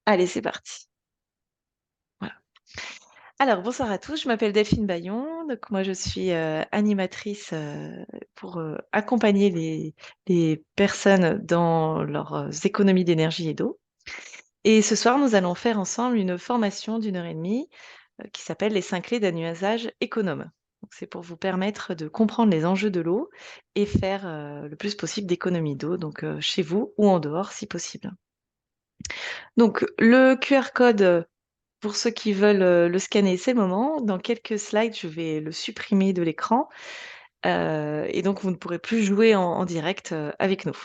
Allez, c'est parti. Voilà. Alors, bonsoir à tous, je m'appelle Delphine Bayon. Donc, moi, je suis animatrice pour accompagner les personnes dans leurs économies d'énergie et d'eau. Et ce soir, nous allons faire ensemble une formation d'1 heure et demie qui s'appelle les 5 clés d'un usage économe. Donc, c'est pour vous permettre de comprendre les enjeux de l'eau et faire le plus possible d'économies d'eau, donc chez vous ou en dehors si possible. Donc, le QR code, pour ceux qui veulent, le scanner, c'est le moment. Dans quelques slides, je vais le supprimer de l'écran, et donc vous ne pourrez plus jouer en direct, avec nous.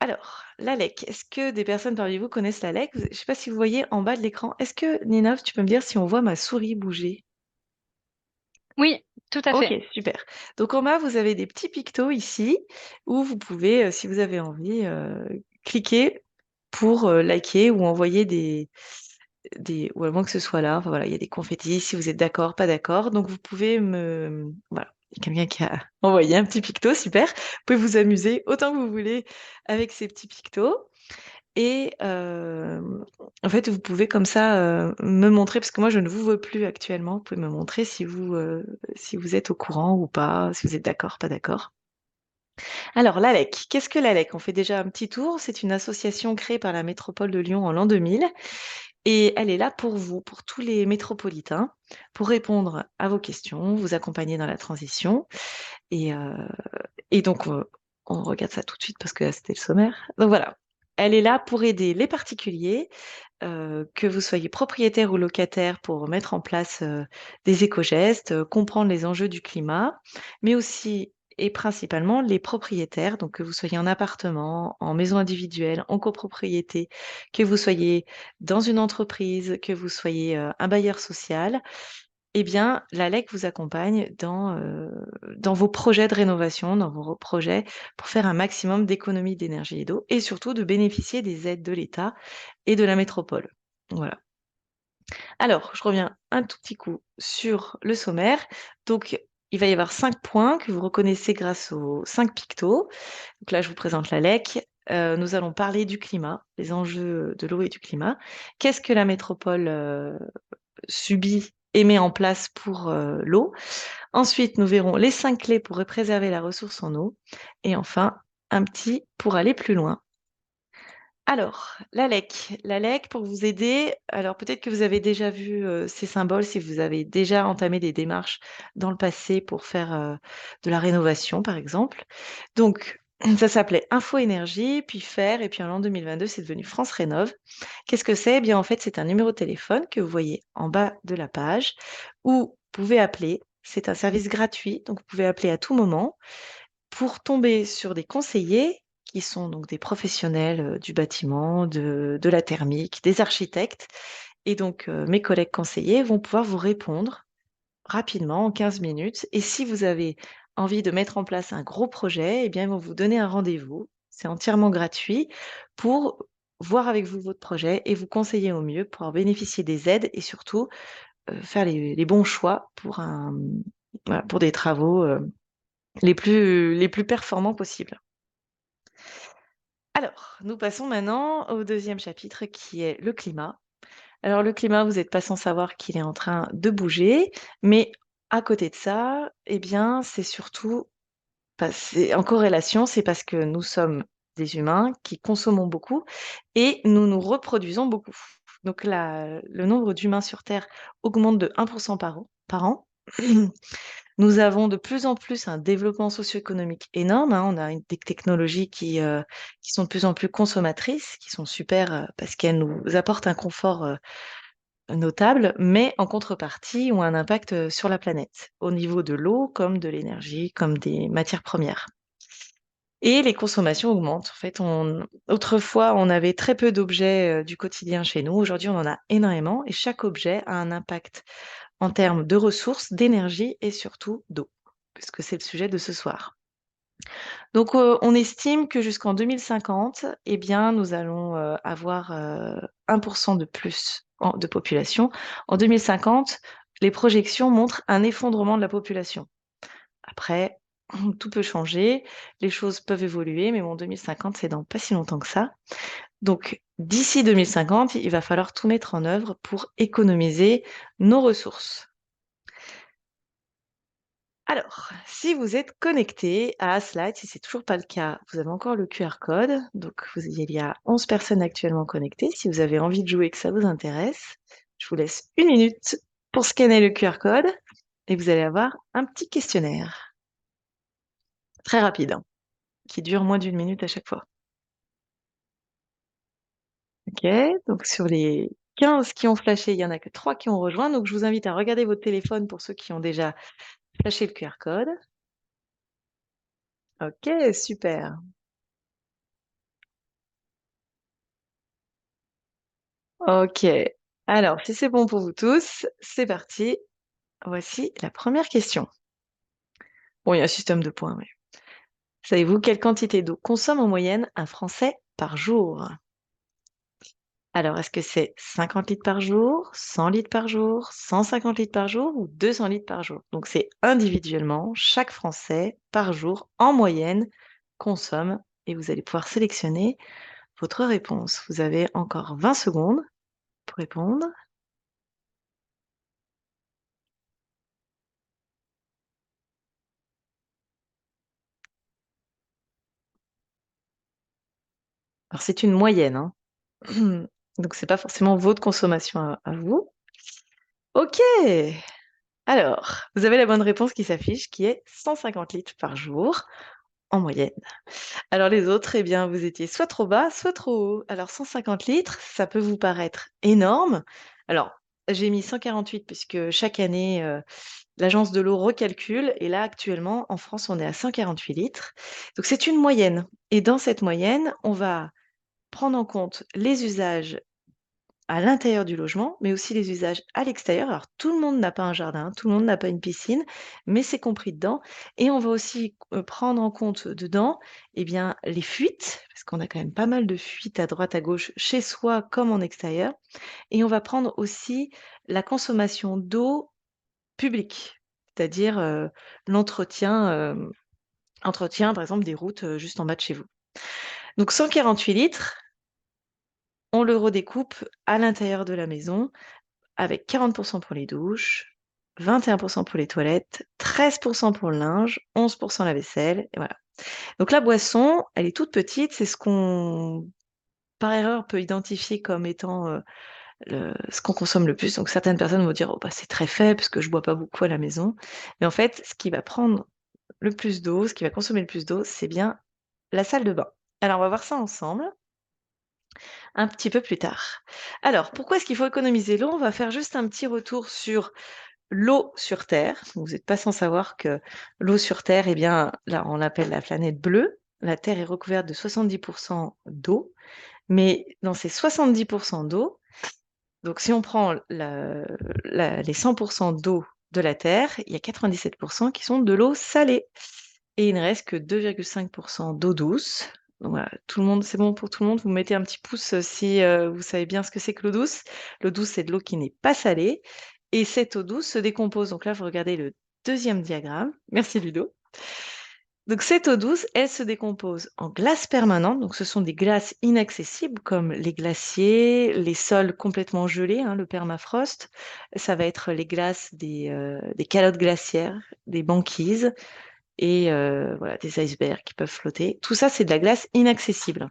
Alors, l'ALEC, est-ce que des personnes parmi vous connaissent l'ALEC? Je ne sais pas si vous voyez en bas de l'écran. Est-ce que Nina, tu peux me dire si on voit ma souris bouger? Oui, tout à OK, fait. super. Donc en bas, vous avez des petits pictos ici où vous pouvez, si vous avez envie, cliquer pour, liker ou envoyer des ou à moins que ce soit là, enfin voilà, il y a des confettis, si vous êtes d'accord, pas d'accord. Donc vous pouvez voilà, il y a quelqu'un qui a envoyé un petit picto, super. Vous pouvez vous amuser autant que vous voulez avec ces petits pictos et en fait, vous pouvez comme ça, me montrer parce que moi je ne vous vois plus actuellement. Vous pouvez me montrer si vous êtes au courant ou pas, si vous êtes d'accord, pas d'accord. Alors l'ALEC, qu'est-ce que l'ALEC? On fait déjà un petit tour. C'est une association créée par la métropole de Lyon en l'an 2000 et elle est là pour vous, pour tous les métropolitains, pour répondre à vos questions, vous accompagner dans la transition et heu et donc on regarde ça tout de suite parce que là, c'était le sommaire. Donc voilà, elle est là pour aider les particuliers, que vous soyez propriétaire ou locataire pour mettre en place, des éco-gestes, comprendre les enjeux du climat, mais aussi et principalement les propriétaires, donc que vous soyez en appartement, en maison individuelle, en copropriété, que vous soyez dans une entreprise, que vous soyez, un bailleur social, eh bien, l'ALEC vous accompagne dans vos projets de rénovation, dans vos projets pour faire un maximum d'économies d'énergie et d'eau et surtout de bénéficier des aides de l'État et de la métropole. Voilà. Alors, je reviens un tout petit coup sur le sommaire. Donc, il va y avoir 5 points que vous reconnaissez grâce aux 5 pictos. Donc là, je vous présente l'ALEC. Nous allons parler du climat, les enjeux de l'eau et du climat. Qu'est-ce que la métropole subit et met en place pour l'eau? Ensuite, nous verrons les 5 clés pour préserver la ressource en eau. Et enfin, un petit pour aller plus loin. Alors, l'ALEC. L'ALEC, pour vous aider, alors peut-être que vous avez déjà vu ces symboles si vous avez déjà entamé des démarches dans le passé pour faire de la rénovation, par exemple. Donc, ça s'appelait Info Énergie, puis Faire, et puis en l'an 2022, c'est devenu France Rénov'. Qu'est-ce que c'est? Eh bien, en fait, c'est un numéro de téléphone que vous voyez en bas de la page où vous pouvez appeler. C'est un service gratuit, donc vous pouvez appeler à tout moment pour tomber sur des conseillers qui sont donc des professionnels, du bâtiment, de la thermique, des architectes et donc mes collègues conseillers vont pouvoir vous répondre rapidement en 15 minutes et si vous avez envie de mettre en place un gros projet eh bien, ils vont vous donner un rendez-vous. C'est entièrement gratuit pour voir avec vous votre projet et vous conseiller au mieux pour en bénéficier des aides et surtout, faire les bons choix pour voilà, pour des travaux, les plus performants possibles. Alors, nous passons maintenant au deuxième chapitre qui est le climat. Alors le climat, vous n'êtes pas sans savoir qu'il est en train de bouger, mais à côté de ça, eh bien, c'est surtout c'est en corrélation, c'est parce que nous sommes des humains qui consommons beaucoup et nous nous reproduisons beaucoup. Donc le nombre d'humains sur Terre augmente de 1% par an. Nous avons de plus en plus un développement socio-économique énorme, hein. On a des technologies qui sont de plus en plus consommatrices, qui sont super, parce qu'elles nous apportent un confort, notable, mais en contrepartie ont un impact, sur la planète, au niveau de l'eau comme de l'énergie, comme des matières premières. Et les consommations augmentent. En fait, autrefois, on avait très peu d'objets, du quotidien chez nous. Aujourd'hui, on en a énormément et chaque objet a un impact en termes de ressources, d'énergie et surtout d'eau, puisque c'est le sujet de ce soir. Donc, on estime que jusqu'en 2050, eh bien, nous allons, avoir, 1% de plus de population. En 2050, les projections montrent un effondrement de la population. Après, tout peut changer, les choses peuvent évoluer, mais bon, 2050, c'est dans pas si longtemps que ça. Donc, d'ici 2050, il va falloir tout mettre en œuvre pour économiser nos ressources. Alors, si vous êtes connecté à Slide, si c'est toujours pas le cas, vous avez encore le QR code. Donc, il y a 11 personnes actuellement connectées. Si vous avez envie de jouer et que ça vous intéresse, je vous laisse 1 minute pour scanner le QR code et vous allez avoir un petit questionnaire. Très rapide, hein, qui dure moins d'1 minute à chaque fois. Ok, donc sur les 15 qui ont flashé, il n'y en a que 3 qui ont rejoint. Donc, je vous invite à regarder votre téléphone pour ceux qui ont déjà flashé le QR code. Ok, super. Ok. Alors, si c'est bon pour vous tous, c'est parti. Voici la première question. Bon, il y a un système de points, mais savez-vous quelle quantité d'eau consomme en moyenne un Français par jour? Alors, est-ce que c'est 50 litres par jour, 100 litres par jour, 150 litres par jour ou 200 litres par jour? Donc, c'est individuellement, chaque Français par jour, en moyenne, consomme et vous allez pouvoir sélectionner votre réponse. Vous avez encore 20 secondes pour répondre. Alors, c'est une moyenne, hein. Donc, c'est pas forcément votre consommation à vous. Ok. Alors, vous avez la bonne réponse qui s'affiche, qui est 150 litres par jour en moyenne. Alors les autres, eh bien, vous étiez soit trop bas, soit trop haut. Alors 150 litres, ça peut vous paraître énorme. Alors, j'ai mis 148 puisque chaque année, l'agence de l'eau recalcule. Et là, actuellement, en France, on est à 148 litres. Donc c'est une moyenne. Et dans cette moyenne, on va prendre en compte les usages à l'intérieur du logement, mais aussi les usages à l'extérieur. Alors, tout le monde n'a pas un jardin, tout le monde n'a pas une piscine, mais c'est compris dedans. Et on va aussi prendre en compte dedans, eh bien, les fuites, parce qu'on a quand même pas mal de fuites à droite, à gauche, chez soi comme en extérieur. Et on va prendre aussi la consommation d'eau publique, c'est-à-dire l'entretien, entretien, par exemple, des routes juste en bas de chez vous. Donc, 148 litres, on le redécoupe à l'intérieur de la maison avec 40% pour les douches, 21% pour les toilettes, 13% pour le linge, 11% la vaisselle, et voilà. Donc la boisson, elle est toute petite, c'est ce qu'on, par erreur, peut identifier comme étant ce qu'on consomme le plus. Donc certaines personnes vont dire, oh, bah, c'est très faible parce que je bois pas beaucoup à la maison. Mais en fait, ce qui va prendre le plus d'eau, ce qui va consommer le plus d'eau, c'est bien la salle de bain. Alors on va voir ça ensemble un petit peu plus tard. Alors, pourquoi est-ce qu'il faut économiser l'eau? On va faire juste un petit retour sur l'eau sur Terre. Vous n'êtes pas sans savoir que l'eau sur Terre, eh bien, là, on l'appelle la planète bleue. La Terre est recouverte de 70% d'eau, mais dans ces 70% d'eau, donc si on prend les 100% d'eau de la Terre, il y a 97% qui sont de l'eau salée. Et il ne reste que 2,5% d'eau douce. Donc voilà, tout le monde, c'est bon pour tout le monde. Vous mettez un petit pouce si vous savez bien ce que c'est que l'eau douce. L'eau douce, c'est de l'eau qui n'est pas salée. Et cette eau douce se décompose. Donc là, vous regardez le deuxième diagramme. Merci Ludo. Donc cette eau douce, elle se décompose en glace permanente. Donc ce sont des glaces inaccessibles comme les glaciers, les sols complètement gelés, hein, le permafrost. Ça va être les glaces des calottes glaciaires, des banquises et voilà, des icebergs qui peuvent flotter. Tout ça, c'est de la glace inaccessible.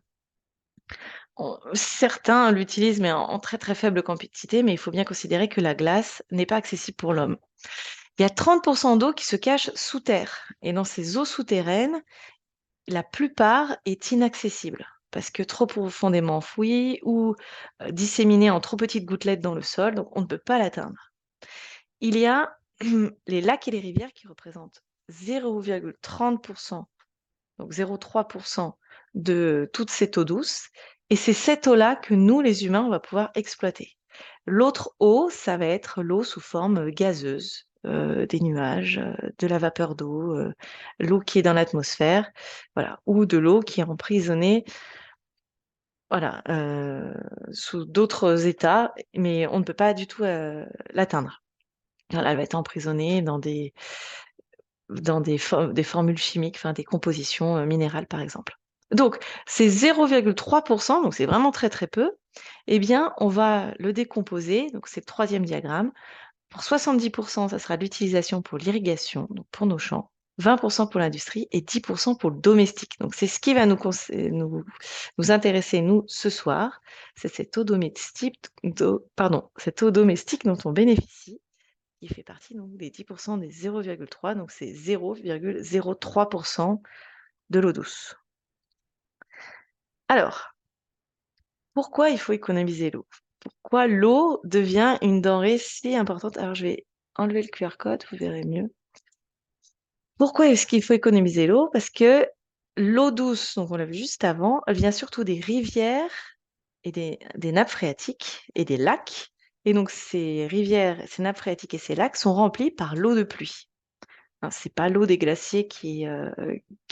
Certains l'utilisent, mais en très très faible quantité, mais il faut bien considérer que la glace n'est pas accessible pour l'homme. Il y a 30% d'eau qui se cache sous terre. Et dans ces eaux souterraines, la plupart est inaccessible parce que trop profondément enfouie ou disséminée en trop petites gouttelettes dans le sol, donc on ne peut pas l'atteindre. Il y a les lacs et les rivières qui représentent 0,30%, donc 0,3% de toute cette eau douce. Et c'est cette eau-là que nous, les humains, on va pouvoir exploiter. L'autre eau, ça va être l'eau sous forme gazeuse, des nuages, de la vapeur d'eau, l'eau qui est dans l'atmosphère, voilà, ou de l'eau qui est emprisonnée, voilà, sous d'autres états, mais on ne peut pas du tout l'atteindre. Voilà, elle va être emprisonnée dans des formules chimiques, enfin des compositions minérales par exemple. Donc, c'est 0,3%, donc c'est vraiment très très peu. Eh bien, on va le décomposer, donc c'est le troisième diagramme. Pour 70%, ça sera l'utilisation pour l'irrigation, donc pour nos champs, 20% pour l'industrie et 10% pour le domestique. Donc, c'est ce qui va nous intéresser, nous, ce soir. C'est cette eau domestique, cette eau domestique dont on bénéficie, qui fait partie donc, des 10% des 0,3, donc c'est 0,03% de l'eau douce. Alors, pourquoi il faut économiser l'eau? Pourquoi l'eau devient une denrée si importante? Alors, je vais enlever le QR code, vous verrez mieux. Pourquoi est-ce qu'il faut économiser l'eau? Parce que l'eau douce, donc on l'a vu juste avant, elle vient surtout des rivières et des nappes phréatiques et des lacs. Et donc, ces rivières, ces nappes phréatiques et ces lacs sont remplis par l'eau de pluie. Hein, c'est pas l'eau des glaciers qui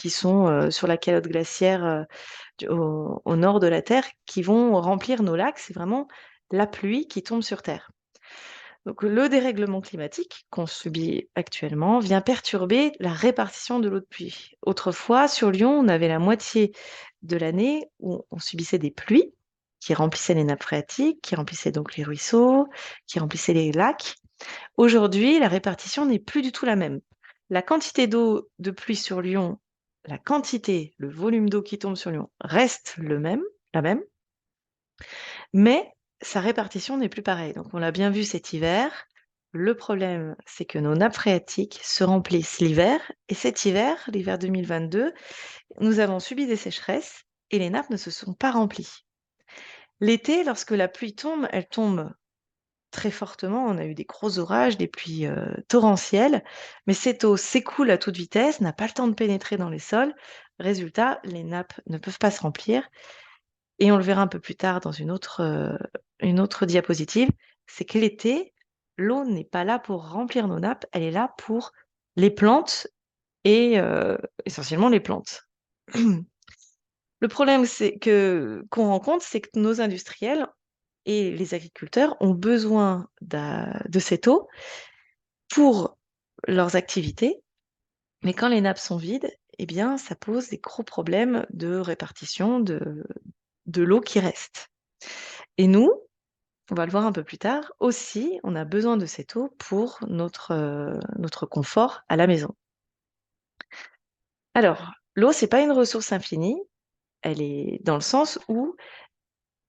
sont sur la calotte glaciaire au nord de la Terre qui vont remplir nos lacs. C'est vraiment la pluie qui tombe sur Terre. Donc, le dérèglement climatique qu'on subit actuellement vient perturber la répartition de l'eau de pluie. Autrefois, sur Lyon, on avait la moitié de l'année où on subissait des pluies qui remplissaient les nappes phréatiques, qui remplissaient donc les ruisseaux, qui remplissaient les lacs. Aujourd'hui, la répartition n'est plus du tout la même. La quantité d'eau de pluie sur Lyon, la quantité, le volume d'eau qui tombe sur Lyon reste la même, mais sa répartition n'est plus pareille. Donc on l'a bien vu cet hiver. Le problème, c'est que nos nappes phréatiques se remplissent l'hiver, et cet hiver, l'hiver 2022, nous avons subi des sécheresses et les nappes ne se sont pas remplies. L'été, lorsque la pluie tombe, elle tombe très fortement. On a eu des gros orages, des pluies torrentielles, mais cette eau s'écoule à toute vitesse, n'a pas le temps de pénétrer dans les sols. Résultat, les nappes ne peuvent pas se remplir. Et on le verra un peu plus tard dans une autre diapositive, c'est que l'été, l'eau n'est pas là pour remplir nos nappes, elle est là pour les plantes et essentiellement les plantes. Le problème qu'on rencontre, c'est que nos industriels et les agriculteurs ont besoin de cette eau pour leurs activités, mais quand les nappes sont vides, eh bien, ça pose des gros problèmes de répartition de l'eau qui reste. Et nous, on va le voir un peu plus tard, aussi, on a besoin de cette eau pour notre confort à la maison. Alors, l'eau, c'est pas une ressource infinie, elle est dans le sens où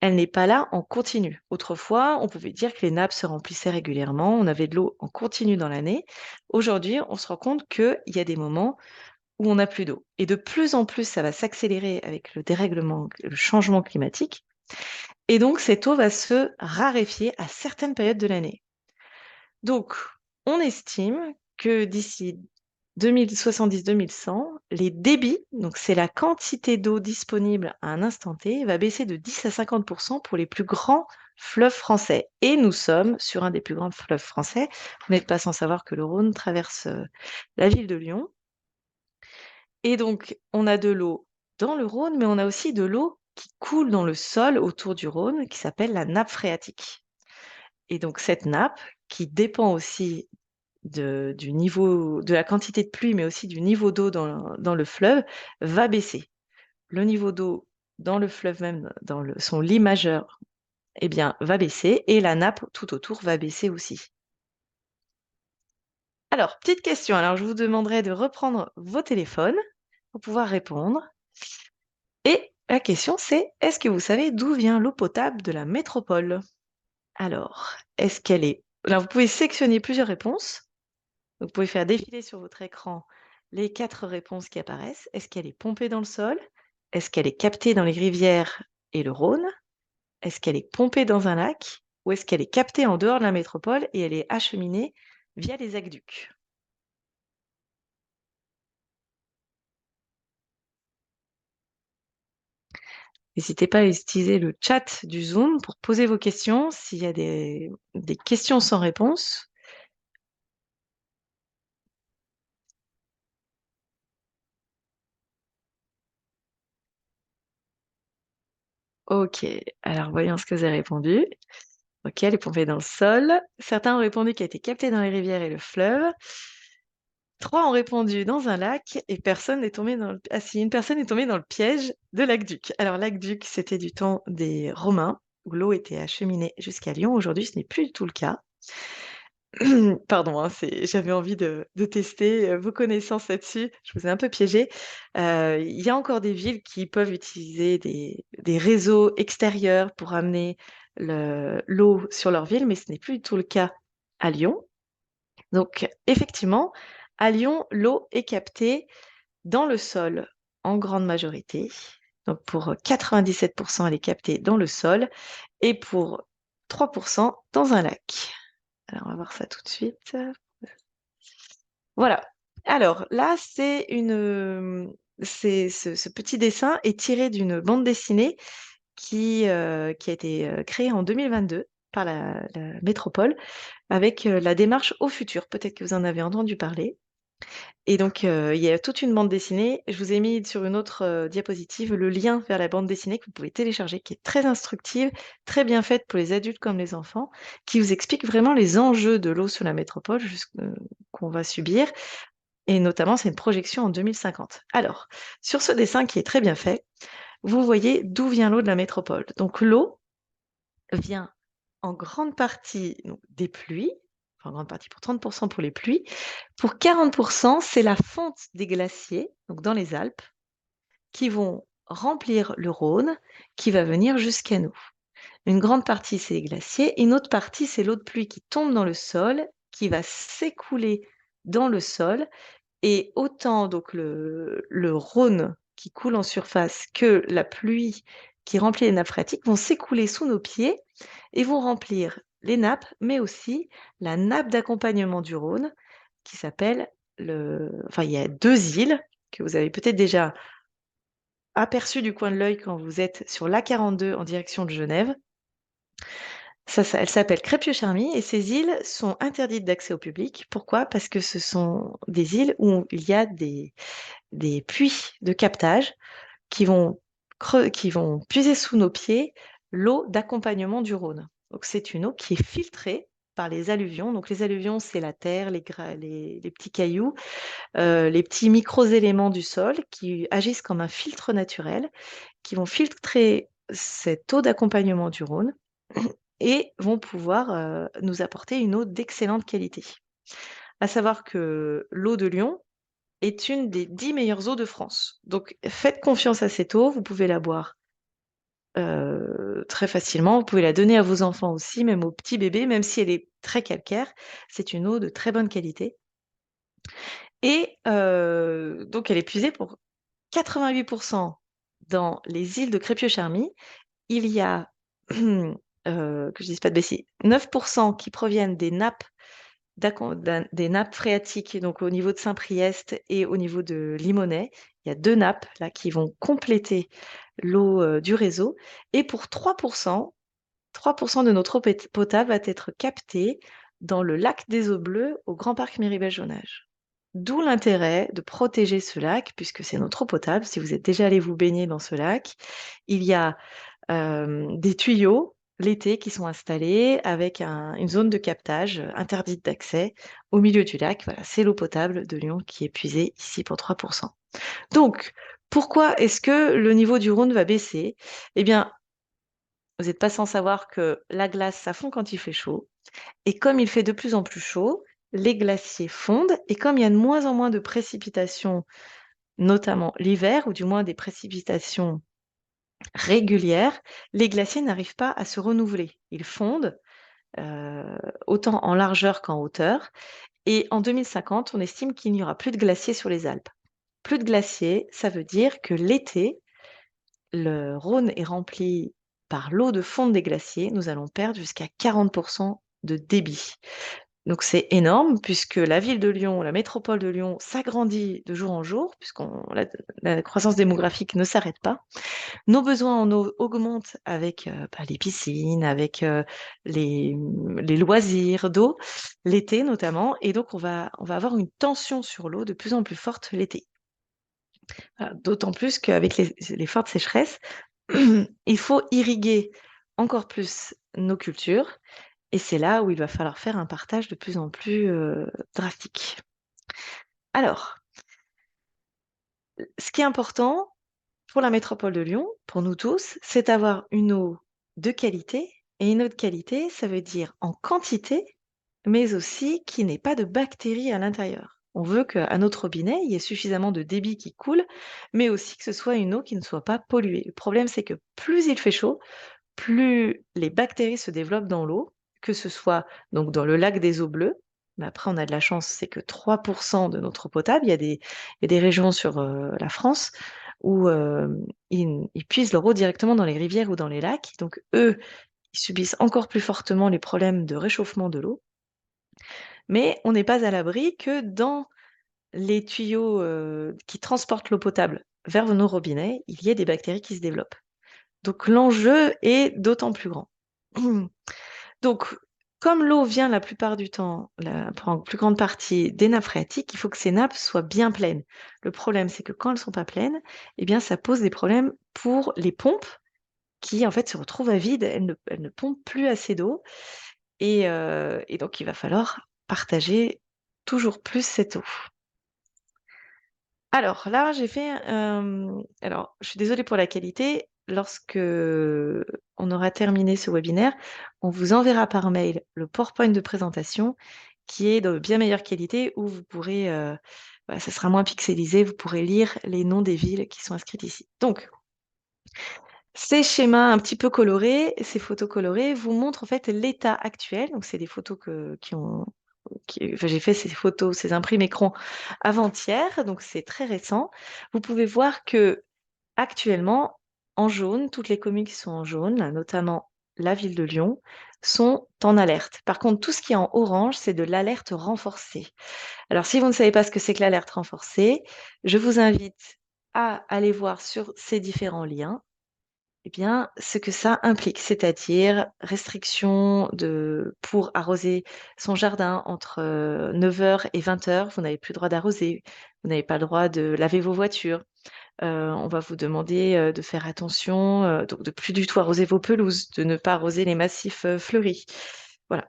elle n'est pas là en continu. Autrefois, on pouvait dire que les nappes se remplissaient régulièrement, on avait de l'eau en continu dans l'année. Aujourd'hui, on se rend compte qu'il y a des moments où on n'a plus d'eau. Et de plus en plus, ça va s'accélérer avec le dérèglement, le changement climatique. Et donc, cette eau va se raréfier à certaines périodes de l'année. Donc, on estime que d'ici 2070-2100, les débits, donc c'est la quantité d'eau disponible à un instant T, va baisser de 10 à 50% pour les plus grands fleuves français. Et nous sommes sur un des plus grands fleuves français. Vous n'êtes pas sans savoir que le Rhône traverse la ville de Lyon. Et donc, on a de l'eau dans le Rhône, mais on a aussi de l'eau qui coule dans le sol autour du Rhône, qui s'appelle la nappe phréatique. Et donc, cette nappe, qui dépend aussi du niveau, de la quantité de pluie, mais aussi du niveau d'eau dans le fleuve, va baisser. Le niveau d'eau dans le fleuve même, son lit majeur, eh bien, va baisser et la nappe tout autour va baisser aussi. Alors, petite question. Alors, je vous demanderai de reprendre vos téléphones pour pouvoir répondre. Et la question, c'est, est-ce que vous savez d'où vient l'eau potable de la métropole? Alors, est-ce qu'elle est... Alors, vous pouvez sélectionner plusieurs réponses. Donc, vous pouvez faire défiler sur votre écran les 4 réponses qui apparaissent. Est-ce qu'elle est pompée dans le sol? Est-ce qu'elle est captée dans les rivières et le Rhône? Est-ce qu'elle est pompée dans un lac? Ou est-ce qu'elle est captée en dehors de la métropole et elle est acheminée via les aqueducs? N'hésitez pas à utiliser le chat du Zoom pour poser vos questions s'il y a des questions sans réponse. Ok, alors voyons ce que vous avez répondu. Ok, elle est pompée dans le sol. Certains ont répondu qu'elle a été captée dans les rivières et le fleuve. 3 ont répondu dans un lac et personne n'est tombé dans le... Ah si, une personne est tombée dans le piège de l'aqueduc. Alors l'aqueduc, c'était du temps des Romains, où l'eau était acheminée jusqu'à Lyon. Aujourd'hui, ce n'est plus du tout le cas. Pardon, hein, j'avais envie de tester vos connaissances là-dessus. Je vous ai un peu piégé. Il y a encore des villes qui peuvent utiliser des réseaux extérieurs pour amener l'eau sur leur ville, mais ce n'est plus du tout le cas à Lyon. Donc, effectivement, à Lyon, l'eau est captée dans le sol en grande majorité. Donc, pour 97%, elle est captée dans le sol et pour 3% dans un lac. Alors, on va voir ça tout de suite. Voilà. Alors, là, ce petit dessin est tiré d'une bande dessinée qui a été créée en 2022 par la métropole avec la démarche au futur. Peut-être que vous en avez entendu parler. Et donc, il y a toute une bande dessinée. Je vous ai mis sur une autre diapositive le lien vers la bande dessinée que vous pouvez télécharger, qui est très instructive, très bien faite pour les adultes comme les enfants, qui vous explique vraiment les enjeux de l'eau sur la métropole qu'on va subir. Et notamment, c'est une projection en 2050. Alors, sur ce dessin qui est très bien fait, vous voyez d'où vient l'eau de la métropole. Donc, l'eau vient en grande partie donc, des pluies, enfin en grande partie pour 30% pour les pluies. Pour 40%, c'est la fonte des glaciers, donc dans les Alpes, qui vont remplir le Rhône, qui va venir jusqu'à nous. Une grande partie, c'est les glaciers, une autre partie, c'est l'eau de pluie qui tombe dans le sol, qui va s'écouler dans le sol, et autant donc le Rhône qui coule en surface que la pluie qui remplit les nappes phréatiques vont s'écouler sous nos pieds et vont remplir les nappes, mais aussi la nappe d'accompagnement du Rhône qui s'appelle Enfin, il y a 2 îles que vous avez peut-être déjà aperçues du coin de l'œil quand vous êtes sur l'A42 en direction de Genève. Elle s'appelle Crépieux-Charmy et ces îles sont interdites d'accès au public. Pourquoi? Parce que ce sont des îles où il y a des puits de captage qui vont puiser sous nos pieds l'eau d'accompagnement du Rhône. Donc c'est une eau qui est filtrée par les alluvions. Donc les alluvions, c'est la terre, les petits cailloux, les petits micro-éléments du sol qui agissent comme un filtre naturel, qui vont filtrer cette eau d'accompagnement du Rhône et vont pouvoir nous apporter une eau d'excellente qualité. À savoir que l'eau de Lyon est une des 10 meilleures eaux de France. Donc faites confiance à cette eau, vous pouvez la boire très facilement, vous pouvez la donner à vos enfants aussi, même aux petits bébés, même si elle est très calcaire, c'est une eau de très bonne qualité. Et donc elle est puisée pour 88% dans les îles de Crépieux-Charmy. Il y a, que je dise pas de bêtises, 9% qui proviennent des nappes des nappes phréatiques, donc au niveau de Saint-Priest et au niveau de Limonest. Il y a 2 nappes là qui vont compléter l'eau du réseau. Et pour 3% de notre eau potable va être captée dans le lac des Eaux Bleues au Grand Parc Méribel-Jonage. D'où l'intérêt de protéger ce lac, puisque c'est notre eau potable. Si vous êtes déjà allé vous baigner dans ce lac, il y a des tuyaux l'été qui sont installés avec une zone de captage interdite d'accès au milieu du lac. Voilà, c'est l'eau potable de Lyon qui est puisée ici pour 3%. Donc, pourquoi est-ce que le niveau du Rhône va baisser? Eh bien, vous n'êtes pas sans savoir que la glace, ça fond quand il fait chaud. Et comme il fait de plus en plus chaud, les glaciers fondent. Et comme il y a de moins en moins de précipitations, notamment l'hiver, ou du moins des précipitations régulières, les glaciers n'arrivent pas à se renouveler. Ils fondent autant en largeur qu'en hauteur. Et en 2050, on estime qu'il n'y aura plus de glaciers sur les Alpes. Plus de glaciers, ça veut dire que l'été, le Rhône est rempli par l'eau de fonte des glaciers. Nous allons perdre jusqu'à 40% de débit. Donc c'est énorme puisque la ville de Lyon, la métropole de Lyon s'agrandit de jour en jour, la croissance démographique ne s'arrête pas. Nos besoins en eau augmentent avec les piscines, avec les loisirs d'eau, l'été notamment, et donc on va avoir une tension sur l'eau de plus en plus forte l'été. D'autant plus qu'avec les fortes sécheresses, il faut irriguer encore plus nos cultures, et c'est là où il va falloir faire un partage de plus en plus drastique. Alors, ce qui est important pour la métropole de Lyon, pour nous tous, c'est d'avoir une eau de qualité. Et une eau de qualité, ça veut dire en quantité, mais aussi qu'il n'ait pas de bactéries à l'intérieur. On veut qu'à notre robinet, il y ait suffisamment de débit qui coule, mais aussi que ce soit une eau qui ne soit pas polluée. Le problème, c'est que plus il fait chaud, plus les bactéries se développent dans l'eau, que ce soit donc dans le lac des eaux bleues. Mais après, on a de la chance, c'est que 3% de notre eau potable. Il y a des régions sur la France où ils puisent leur eau directement dans les rivières ou dans les lacs. Donc, eux, ils subissent encore plus fortement les problèmes de réchauffement de l'eau. Mais on n'est pas à l'abri que dans les tuyaux qui transportent l'eau potable vers nos robinets, il y ait des bactéries qui se développent. Donc l'enjeu est d'autant plus grand. Donc, comme l'eau vient la plupart du temps, pour en plus grande partie, des nappes phréatiques, il faut que ces nappes soient bien pleines. Le problème, c'est que quand elles ne sont pas pleines, eh bien, ça pose des problèmes pour les pompes qui, en fait, se retrouvent à vide. Elles ne pompent plus assez d'eau. Et donc, il va falloir partager toujours plus cette eau. Alors là, j'ai fait. Alors, je suis désolée pour la qualité. Lorsque on aura terminé ce webinaire, on vous enverra par mail le PowerPoint de présentation qui est de bien meilleure qualité où vous pourrez, voilà, ça sera moins pixelisé, vous pourrez lire les noms des villes qui sont inscrites ici. Donc, ces schémas un petit peu colorés, ces photos colorées vous montrent en fait l'état actuel. Donc, c'est des photos enfin, j'ai fait ces photos, ces imprimes écran avant-hier, donc c'est très récent. Vous pouvez voir que actuellement, en jaune, toutes les communes qui sont en jaune, là, notamment la ville de Lyon, sont en alerte. Par contre, tout ce qui est en orange, c'est de l'alerte renforcée. Alors, si vous ne savez pas ce que c'est que l'alerte renforcée, je vous invite à aller voir sur ces différents liens eh bien, ce que ça implique, c'est-à-dire restriction pour arroser son jardin entre 9 heures et 20 heures, vous n'avez plus le droit d'arroser, vous n'avez pas le droit de laver vos voitures. On va vous demander de faire attention, donc de plus du tout arroser vos pelouses, de ne pas arroser les massifs fleuris. Voilà.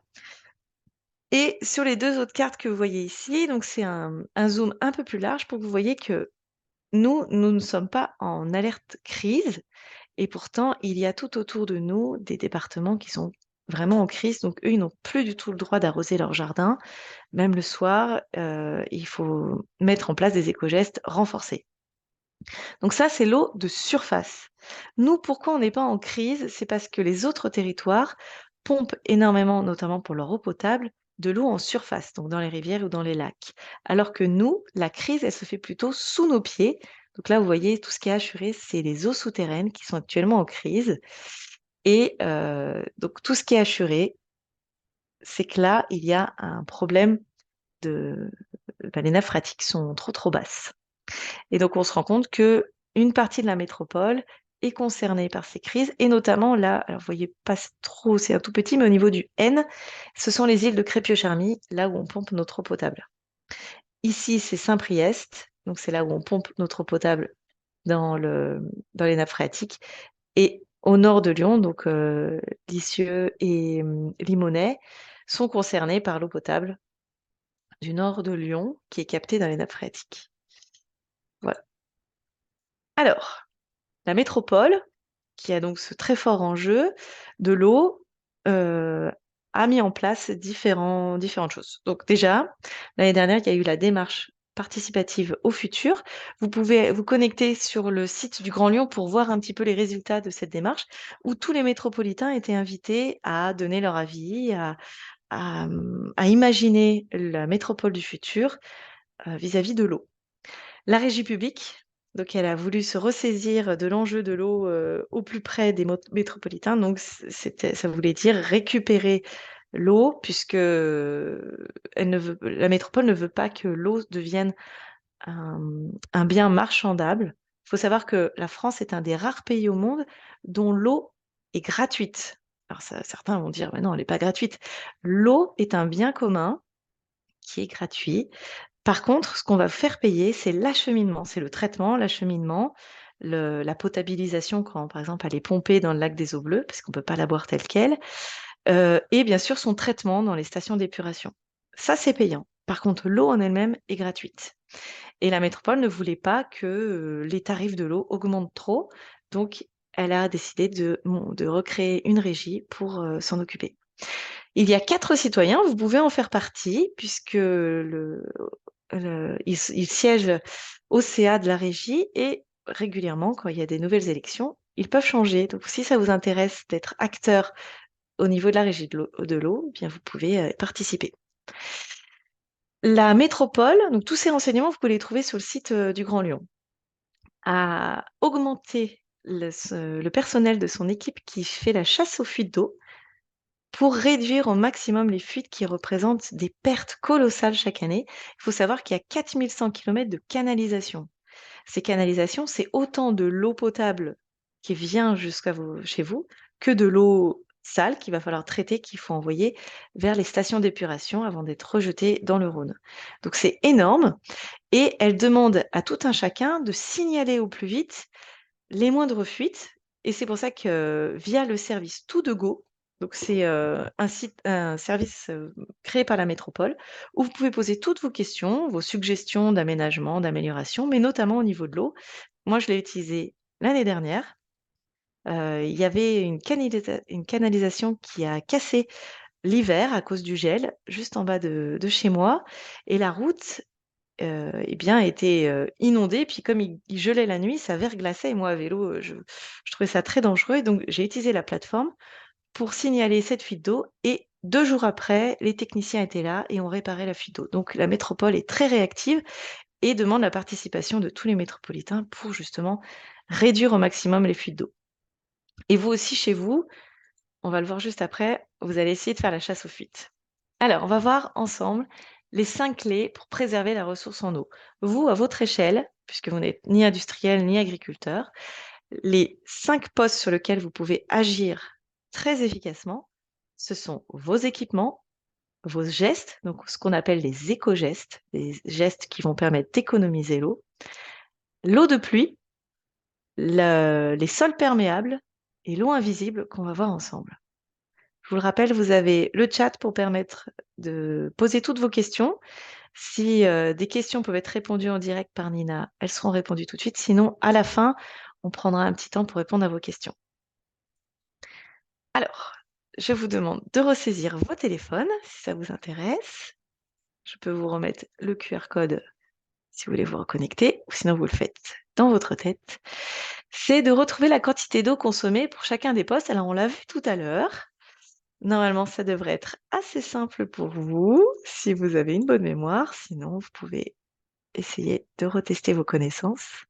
Et sur les deux autres cartes que vous voyez ici, donc c'est un zoom un peu plus large pour que vous voyez que nous ne sommes pas en alerte crise, et pourtant, il y a tout autour de nous des départements qui sont vraiment en crise. Donc, eux, ils n'ont plus du tout le droit d'arroser leur jardin. Même le soir, il faut mettre en place des éco-gestes renforcés. Donc ça, c'est l'eau de surface. Nous, pourquoi on n'est pas en crise? C'est parce que les autres territoires pompent énormément, notamment pour leur eau potable, de l'eau en surface, donc dans les rivières ou dans les lacs. Alors que nous, la crise, elle se fait plutôt sous nos pieds. Donc là, vous voyez, tout ce qui est assuré, c'est les eaux souterraines qui sont actuellement en crise. Et donc tout ce qui est assuré, c'est que là, il y a un problème de... les nappes phréatiques sont trop trop basses. Et donc, on se rend compte que une partie de la métropole est concernée par ces crises, et notamment là, alors vous voyez pas trop, c'est un tout petit, mais au niveau du N, ce sont les îles de Crépio-Charmy, là où on pompe notre eau potable. Ici, c'est Saint-Priest, donc c'est là où on pompe notre eau potable dans les nappes phréatiques. Et au nord de Lyon, donc Lisieux et Limonest, sont concernés par l'eau potable du nord de Lyon, qui est captée dans les nappes phréatiques. Voilà. Alors, la métropole, qui a donc ce très fort enjeu de l'eau, a mis en place différentes choses. Donc déjà, l'année dernière, il y a eu la démarche participative au futur. Vous pouvez vous connecter sur le site du Grand Lyon pour voir un petit peu les résultats de cette démarche, où tous les métropolitains étaient invités à donner leur avis, à imaginer la métropole du futur vis-à-vis de l'eau. La régie publique, donc elle a voulu se ressaisir de l'enjeu de l'eau au plus près des métropolitains. Donc ça voulait dire récupérer l'eau, puisque la métropole ne veut pas que l'eau devienne un, un bien marchandable. Il faut savoir que la France est un des rares pays au monde dont l'eau est gratuite. Alors certains vont dire, mais non, elle n'est pas gratuite. L'eau est un bien commun qui est gratuit. Par contre, ce qu'on va faire payer, c'est l'acheminement, c'est le traitement, l'acheminement, la potabilisation quand, par exemple, elle est pompée dans le lac des eaux bleues, parce qu'on ne peut pas la boire telle quelle, et bien sûr son traitement dans les stations d'épuration. Ça, c'est payant. Par contre, l'eau en elle-même est gratuite. Et la métropole ne voulait pas que les tarifs de l'eau augmentent trop, donc elle a décidé de recréer une régie pour s'en occuper. Il y a 4 citoyens, vous pouvez en faire partie, puisque il siège au CA de la régie et régulièrement, quand il y a des nouvelles élections, ils peuvent changer. Donc, si ça vous intéresse d'être acteur au niveau de la régie de l'eau, eh bien, vous pouvez participer. La métropole, donc tous ces renseignements, vous pouvez les trouver sur le site du Grand Lyon, a augmenté le personnel de son équipe qui fait la chasse aux fuites d'eau pour réduire au maximum les fuites qui représentent des pertes colossales chaque année. Il faut savoir qu'il y a 4100 km de canalisation. Ces canalisations, c'est autant de l'eau potable qui vient chez vous que de l'eau sale qu'il va falloir traiter, qu'il faut envoyer vers les stations d'épuration avant d'être rejetée dans le Rhône. Donc c'est énorme et elle demande à tout un chacun de signaler au plus vite les moindres fuites. Et c'est pour ça que via le service Tout de Go, donc c'est un service créé par la métropole, où vous pouvez poser toutes vos questions, vos suggestions d'aménagement, d'amélioration, mais notamment au niveau de l'eau. Moi, je l'ai utilisé l'année dernière. Il y avait une canalisation qui a cassé l'hiver à cause du gel, juste en bas de chez moi. Et la route eh bien, était inondée. Puis comme il gelait la nuit, ça verglaçait. Et moi, à vélo, je trouvais ça très dangereux. Et donc, j'ai utilisé la plateforme pour signaler cette fuite d'eau. Et 2 jours après, les techniciens étaient là et ont réparé la fuite d'eau. Donc, la métropole est très réactive et demande la participation de tous les métropolitains pour justement réduire au maximum les fuites d'eau. Et vous aussi, chez vous, on va le voir juste après, vous allez essayer de faire la chasse aux fuites. Alors, on va voir ensemble les 5 clés pour préserver la ressource en eau. Vous, à votre échelle, puisque vous n'êtes ni industriel ni agriculteur, les 5 postes sur lesquels vous pouvez agir très efficacement, ce sont vos équipements, vos gestes, donc ce qu'on appelle les éco-gestes, des gestes qui vont permettre d'économiser l'eau de pluie, les sols perméables et l'eau invisible qu'on va voir ensemble. Je vous le rappelle, vous avez le chat pour permettre de poser toutes vos questions. Si des questions peuvent être répondues en direct par Nina, elles seront répondues tout de suite. Sinon, à la fin, on prendra un petit temps pour répondre à vos questions. Alors, je vous demande de ressaisir vos téléphones si ça vous intéresse. Je peux vous remettre le QR code si vous voulez vous reconnecter, ou sinon vous le faites dans votre tête. C'est de retrouver la quantité d'eau consommée pour chacun des postes. Alors, on l'a vu tout à l'heure. Normalement, ça devrait être assez simple pour vous, si vous avez une bonne mémoire. Sinon, vous pouvez essayer de retester vos connaissances.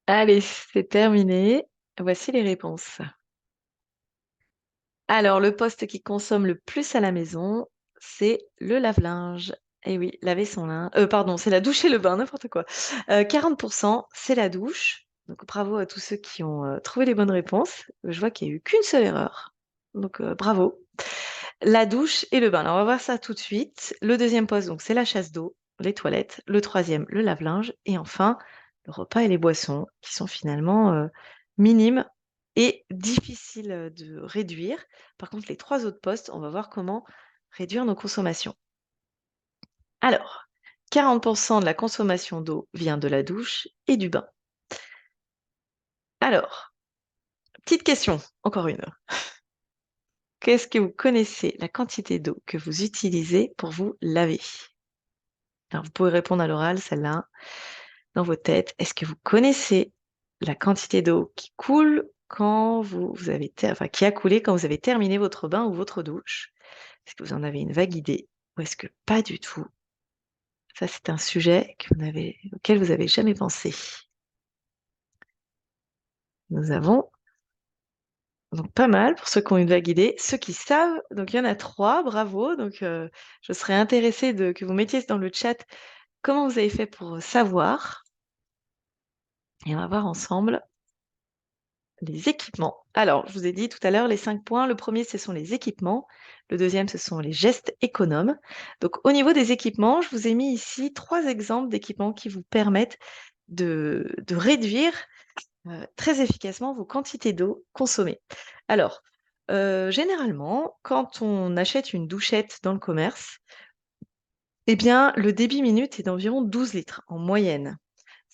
Allez, c'est terminé. Voici les réponses. Alors, le poste qui consomme le plus à la maison, c'est le lave-linge. Eh oui, laver son linge. Pardon, c'est la douche et le bain, n'importe quoi. 40%, c'est la douche. Donc, bravo à tous ceux qui ont trouvé les bonnes réponses. Je vois qu'il n'y a eu qu'une seule erreur. Donc, bravo. La douche et le bain. Alors, on va voir ça tout de suite. Le deuxième poste, donc, c'est la chasse d'eau, les toilettes. Le troisième, le lave-linge. Et enfin, le repas et les boissons, qui sont finalement minimes et difficiles de réduire. Par contre, les 3 autres postes, on va voir comment réduire nos consommations. Alors, 40% de la consommation d'eau vient de la douche et du bain. Alors, petite question, encore une. Qu'est-ce que vous connaissez la quantité d'eau que vous utilisez pour vous laver? Alors, vous pouvez répondre à l'oral, celle-là, dans vos têtes. Est-ce que vous connaissez la quantité d'eau qui coule quand vous avez, enfin, qui a coulé quand vous avez terminé votre bain ou votre douche? Est-ce que vous en avez une vague idée ou est-ce que pas du tout? Ça, c'est un sujet auquel vous n'avez jamais pensé. Nous avons Donc pas mal pour ceux qui ont une vague idée. Ceux qui savent, donc il y en a 3, bravo. Donc je serais intéressée que vous mettiez dans le chat comment vous avez fait pour savoir. Et on va voir ensemble les équipements. Alors, je vous ai dit tout à l'heure les 5 points. Le premier, ce sont les équipements. Le deuxième, ce sont les gestes économes. Donc, au niveau des équipements, je vous ai mis ici 3 exemples d'équipements qui vous permettent de réduire très efficacement vos quantités d'eau consommées. Alors, généralement, quand on achète une douchette dans le commerce, eh bien, le débit minute est d'environ 12 litres en moyenne.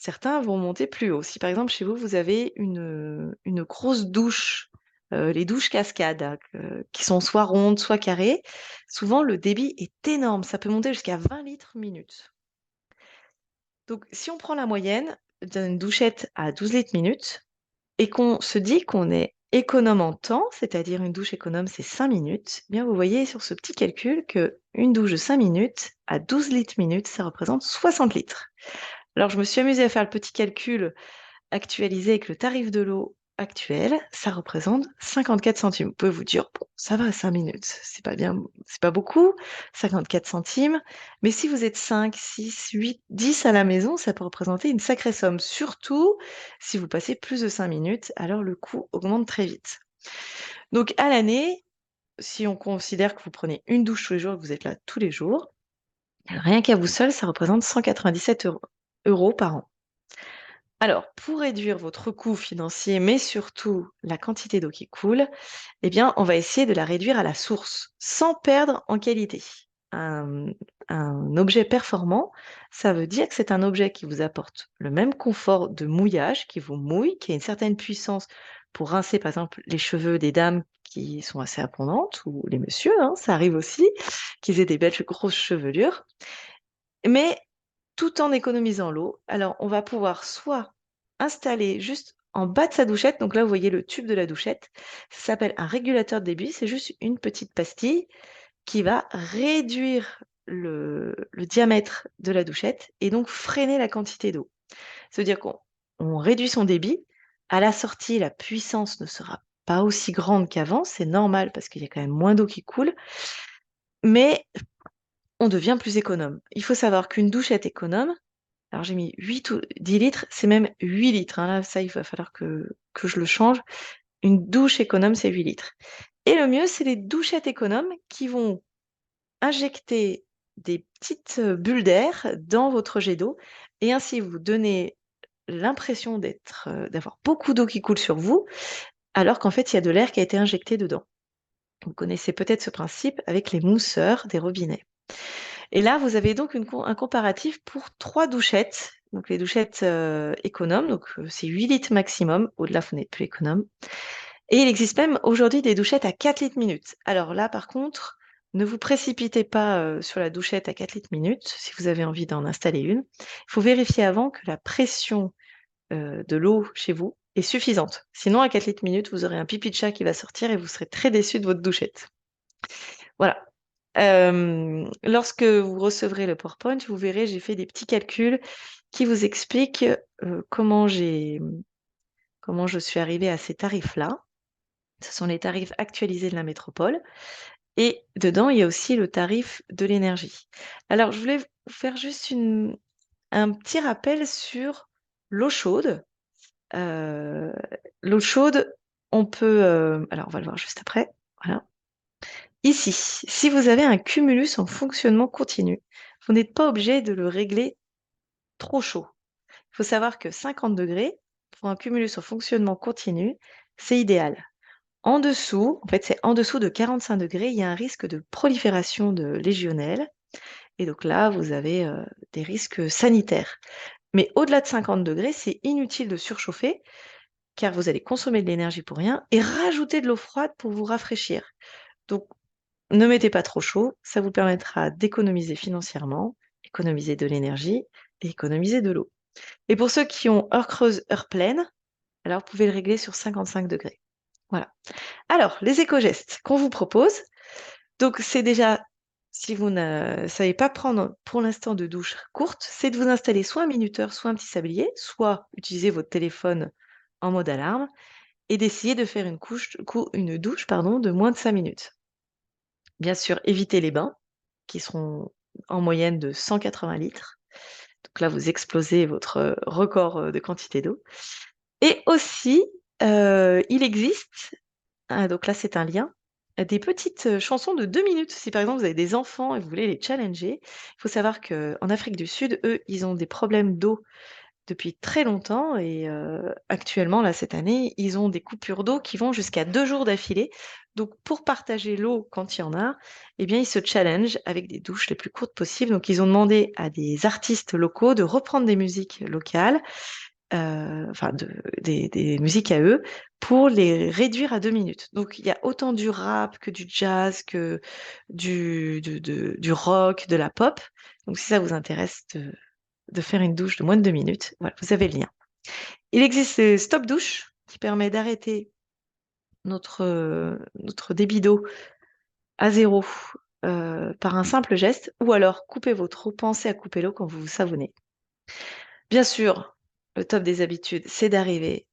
Certains vont monter plus haut. Si par exemple chez vous, vous avez une grosse douche, les douches cascades, qui sont soit rondes, soit carrées, souvent le débit est énorme. Ça peut monter jusqu'à 20 litres minute. Donc, si on prend la moyenne d'une douchette à 12 litres minute et qu'on se dit qu'on est économe en temps, c'est-à-dire une douche économe, c'est 5 minutes, eh bien vous voyez sur ce petit calcul que une douche de 5 minutes à 12 litres minute, ça représente 60 litres. Alors, je me suis amusée à faire le petit calcul actualisé avec le tarif de l'eau actuel, ça représente 54 centimes. Vous pouvez vous dire, bon, ça va, 5 minutes, c'est pas bien, c'est pas beaucoup, 54 centimes. Mais si vous êtes 5, 6, 8, 10 à la maison, ça peut représenter une sacrée somme. Surtout si vous passez plus de 5 minutes, alors le coût augmente très vite. Donc à l'année, si on considère que vous prenez une douche tous les jours et que vous êtes là tous les jours, rien qu'à vous seul, ça représente 197 euros par an. Alors, pour réduire votre coût financier, mais surtout la quantité d'eau qui coule, eh bien, on va essayer de la réduire à la source, sans perdre en qualité. Un, un objet performant, ça veut dire que c'est un objet qui vous apporte le même confort de mouillage, qui vous mouille, qui a une certaine puissance pour rincer, par exemple, les cheveux des dames qui sont assez abondantes, ou les messieurs, hein, ça arrive aussi, qu'ils aient des belles grosses chevelures, mais tout en économisant l'eau. Alors, on va pouvoir soit installer juste en bas de sa douchette, donc là, vous voyez le tube de la douchette, ça s'appelle un régulateur de débit, c'est juste une petite pastille qui va réduire le diamètre de la douchette et donc freiner la quantité d'eau. Ça veut dire qu'on réduit son débit. À la sortie, la puissance ne sera pas aussi grande qu'avant, c'est normal parce qu'il y a quand même moins d'eau qui coule, mais on devient plus économe. Il faut savoir qu'une douchette économe, alors j'ai mis 8 ou 10 litres, c'est même 8 litres, hein. Là, ça, il va falloir que je le change. Une douche économe, c'est 8 litres. Et le mieux, c'est les douchettes économes qui vont injecter des petites bulles d'air dans votre jet d'eau et ainsi vous donner l'impression d'avoir beaucoup d'eau qui coule sur vous, alors qu'en fait, il y a de l'air qui a été injecté dedans. Vous connaissez peut-être ce principe avec les mousseurs des robinets. Et là, vous avez donc un comparatif pour 3 douchettes. Donc les douchettes économes, donc c'est 8 litres maximum. Au-delà, vous n'êtes plus économe. Et il existe même aujourd'hui des douchettes à 4 litres minute. Alors là, par contre, ne vous précipitez pas sur la douchette à 4 litres minute si vous avez envie d'en installer une. Il faut vérifier avant que la pression de l'eau chez vous est suffisante. Sinon, à 4 litres minute, vous aurez un pipi de chat qui va sortir et vous serez très déçu de votre douchette. Voilà. Lorsque vous recevrez le PowerPoint, vous verrez, j'ai fait des petits calculs qui vous expliquent comment je suis arrivée à ces tarifs-là. Ce sont les tarifs actualisés de la métropole. Et dedans, il y a aussi le tarif de l'énergie. Alors, je voulais vous faire juste un petit rappel sur l'eau chaude. L'eau chaude, on peut... alors, on va le voir juste après. Voilà. Ici, si vous avez un cumulus en fonctionnement continu, vous n'êtes pas obligé de le régler trop chaud. Il faut savoir que 50 degrés, pour un cumulus en fonctionnement continu, c'est idéal. En dessous, en fait, c'est en dessous de 45 degrés, il y a un risque de prolifération de légionelles. Et donc là, vous avez des risques sanitaires. Mais au-delà de 50 degrés, c'est inutile de surchauffer, car vous allez consommer de l'énergie pour rien et rajouter de l'eau froide pour vous rafraîchir. Donc, ne mettez pas trop chaud, ça vous permettra d'économiser financièrement, économiser de l'énergie et économiser de l'eau. Et pour ceux qui ont heure creuse, heure pleine, alors vous pouvez le régler sur 55 degrés. Voilà. Alors, les éco-gestes qu'on vous propose. Donc, c'est déjà, si vous ne savez pas prendre pour l'instant de douche courte, c'est de vous installer soit un minuteur, soit un petit sablier, soit utiliser votre téléphone en mode alarme. et d'essayer de faire une douche de moins de 5 minutes. Bien sûr, évitez les bains qui seront en moyenne de 180 litres. Donc là, vous explosez votre record de quantité d'eau. Et aussi, il existe, donc là c'est un lien, des petites chansons de 2 minutes. Si par exemple vous avez des enfants et vous voulez les challenger, il faut savoir qu'en Afrique du Sud, eux, ils ont des problèmes d'eau depuis très longtemps et actuellement, là, cette année, ils ont des coupures d'eau qui vont jusqu'à 2 jours d'affilée. Donc pour partager l'eau quand il y en a, eh bien, ils se challengent avec des douches les plus courtes possibles. Donc ils ont demandé à des artistes locaux de reprendre des musiques locales, enfin des musiques à eux, pour les réduire à 2 minutes. Donc il y a autant du rap que du jazz, que du rock, de la pop. Donc si ça vous intéresse de faire une douche de moins de 2 minutes, voilà, vous avez le lien. Il existe Stop Douche qui permet d'arrêter notre débit d'eau à zéro par un simple geste, ou alors coupez votre eau, pensez à couper l'eau quand vous vous savonnez. Bien sûr, le top des habitudes, c'est d'arriver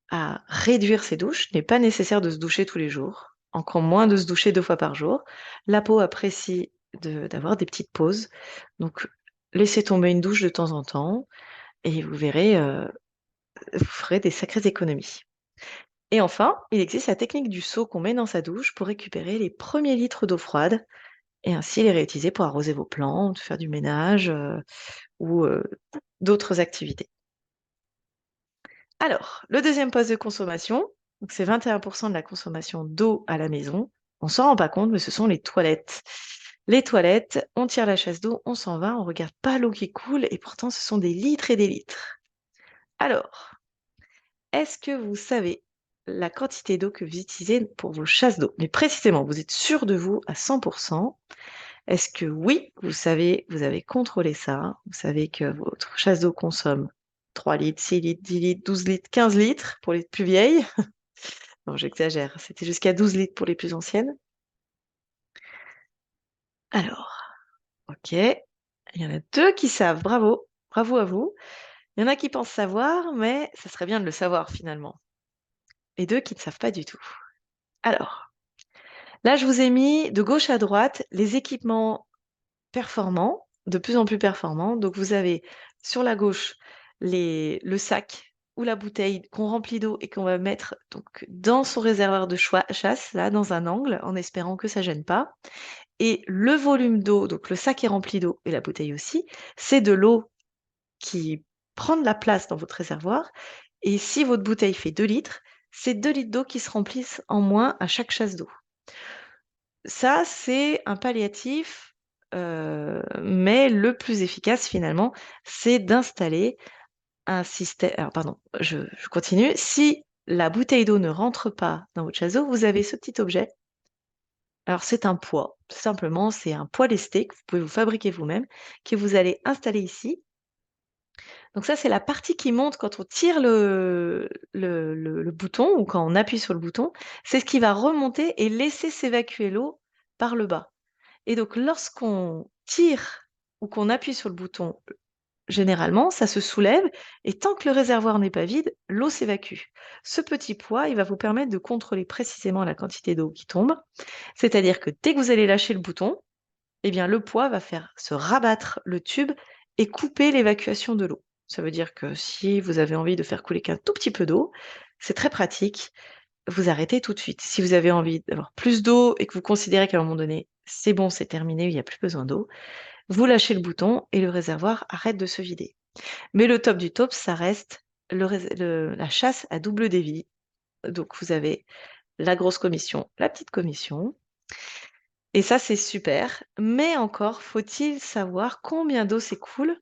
à réduire ses douches. Il n'est pas nécessaire de se doucher tous les jours, encore moins de se doucher 2 fois par jour. La peau apprécie d'avoir des petites pauses, donc laissez tomber une douche de temps en temps et vous verrez, vous ferez des sacrées économies. Et enfin, il existe la technique du seau qu'on met dans sa douche pour récupérer les premiers litres d'eau froide et ainsi les réutiliser pour arroser vos plantes, faire du ménage ou d'autres activités. Alors, le deuxième poste de consommation, donc c'est 21% de la consommation d'eau à la maison. On s'en rend pas compte, mais ce sont les toilettes. Les toilettes, on tire la chasse d'eau, on s'en va, on regarde pas l'eau qui coule et pourtant ce sont des litres et des litres. Alors, est-ce que vous savez la quantité d'eau que vous utilisez pour vos chasses d'eau? Mais précisément, vous êtes sûr de vous à 100%? Est-ce que oui, vous savez, vous avez contrôlé ça, vous savez que votre chasse d'eau consomme 3 litres, 6 litres, 10 litres, 12 litres, 15 litres pour les plus vieilles? Non, j'exagère, c'était jusqu'à 12 litres pour les plus anciennes. Alors, ok, il y en a 2 qui savent, bravo, bravo à vous. Il y en a qui pensent savoir, mais ça serait bien de le savoir finalement. Et 2 qui ne savent pas du tout. Alors, là, je vous ai mis de gauche à droite les équipements performants, de plus en plus performants. Donc, vous avez sur la gauche le sac ou la bouteille qu'on remplit d'eau et qu'on va mettre donc dans son réservoir de chasse, là, dans un angle, en espérant que ça gêne pas. Et le volume d'eau, donc le sac est rempli d'eau et la bouteille aussi, c'est de l'eau qui prend de la place dans votre réservoir. Et si votre bouteille fait 2 litres, c'est 2 litres d'eau qui se remplissent en moins à chaque chasse d'eau. Ça, c'est un palliatif, mais le plus efficace finalement, c'est d'installer un système. Alors pardon, je continue. Si la bouteille d'eau ne rentre pas dans votre chasse d'eau, vous avez ce petit objet. Alors c'est un poids, tout simplement, c'est un poids lesté que vous pouvez vous fabriquer vous-même, que vous allez installer ici. Donc ça, c'est la partie qui monte quand on tire le bouton ou quand on appuie sur le bouton. C'est ce qui va remonter et laisser s'évacuer l'eau par le bas. Et donc, lorsqu'on tire ou qu'on appuie sur le bouton, généralement, ça se soulève et tant que le réservoir n'est pas vide, l'eau s'évacue. Ce petit poids, il va vous permettre de contrôler précisément la quantité d'eau qui tombe. C'est-à-dire que dès que vous allez lâcher le bouton, eh bien, le poids va faire se rabattre le tube et couper l'évacuation de l'eau. Ça veut dire que si vous avez envie de faire couler qu'un tout petit peu d'eau, c'est très pratique. Vous arrêtez tout de suite. Si vous avez envie d'avoir plus d'eau et que vous considérez qu'à un moment donné, c'est bon, c'est terminé, il n'y a plus besoin d'eau, vous lâchez le bouton et le réservoir arrête de se vider. Mais le top du top, ça reste la chasse à double débit. Donc vous avez la grosse commission, la petite commission. Et ça, c'est super. Mais encore, faut-il savoir combien d'eau s'écoule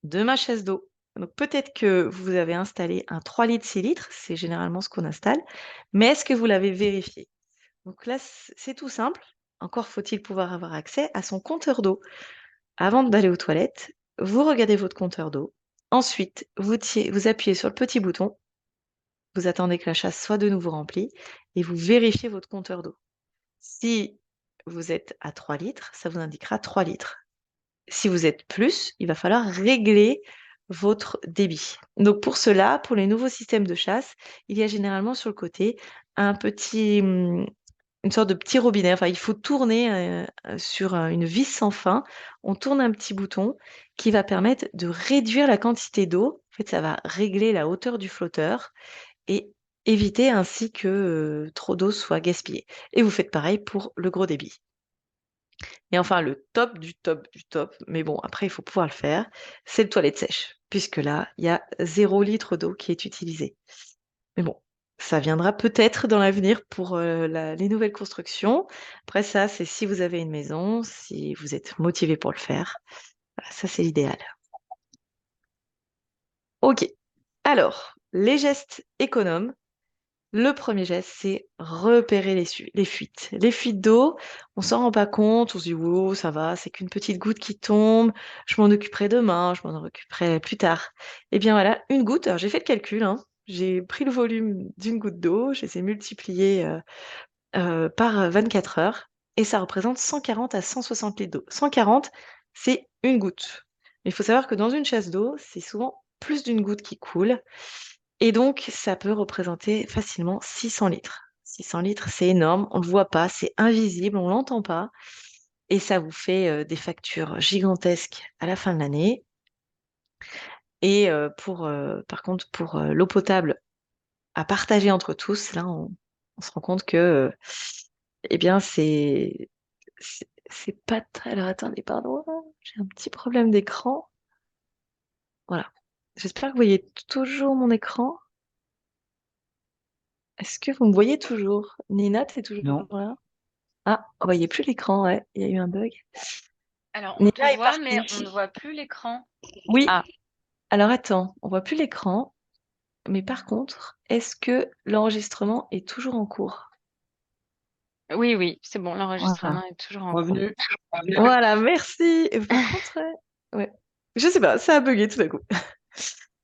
de ma chasse d'eau. Donc peut-être que vous avez installé un 3 litres, 6 litres, c'est généralement ce qu'on installe, mais est-ce que vous l'avez vérifié? Donc là, c'est tout simple. Encore faut-il pouvoir avoir accès à son compteur d'eau. Avant d'aller aux toilettes, vous regardez votre compteur d'eau. Ensuite, vous appuyez sur le petit bouton, vous attendez que la chasse soit de nouveau remplie et vous vérifiez votre compteur d'eau. Si vous êtes à 3 litres, ça vous indiquera 3 litres. Si vous êtes plus, il va falloir régler votre débit. Donc pour cela, pour les nouveaux systèmes de chasse, il y a généralement sur le côté un petit, une sorte de petit robinet. Enfin, il faut tourner sur une vis sans fin. On tourne un petit bouton qui va permettre de réduire la quantité d'eau. En fait, ça va régler la hauteur du flotteur et éviter ainsi que trop d'eau soit gaspillée. Et vous faites pareil pour le gros débit. Et enfin, le top du top du top, mais bon, après, il faut pouvoir le faire, c'est le toilette sèche, puisque là, il y a 0 litre d'eau qui est utilisé. Mais bon, ça viendra peut-être dans l'avenir pour les nouvelles constructions. Après, ça, c'est si vous avez une maison, si vous êtes motivé pour le faire. Voilà, ça, c'est l'idéal. Ok. Alors, les gestes économes. Le premier geste, c'est repérer les fuites. Les fuites d'eau, on s'en rend pas compte, on se dit, oh, ça va, c'est qu'une petite goutte qui tombe, je m'en occuperai demain, je m'en occuperai plus tard. Eh bien voilà, une goutte, alors j'ai fait le calcul, hein, j'ai pris le volume d'une goutte d'eau, je les ai multipliés par 24 heures, et ça représente 140 à 160 litres d'eau. 140, c'est une goutte. Mais il faut savoir que dans une chasse d'eau, c'est souvent plus d'une goutte qui coule. Et donc, ça peut représenter facilement 600 litres. 600 litres, c'est énorme, on ne le voit pas, c'est invisible, on ne l'entend pas. Et ça vous fait des factures gigantesques à la fin de l'année. Et par contre, pour l'eau potable à partager entre tous, là, on se rend compte que, eh bien, c'est pas très... Alors, attendez, pardon, j'ai un petit problème d'écran. Voilà. J'espère que vous voyez toujours mon écran. Est-ce que vous me voyez toujours? Nina, c'est toujours Non. là? Ah, vous voyez plus l'écran, ouais, il y a eu un bug. Alors, on te Nina est voit, mais on ne partie. voit plus l'écran. Oui, Ah, alors attends, on voit plus l'écran, mais par contre, est-ce que l'enregistrement est toujours en cours? oui, oui, c'est bon, Voilà. l'enregistrement est toujours en cours. Revenu. Voilà, merci. Et par contre, ouais, je sais pas, ça a bugué tout d'un coup.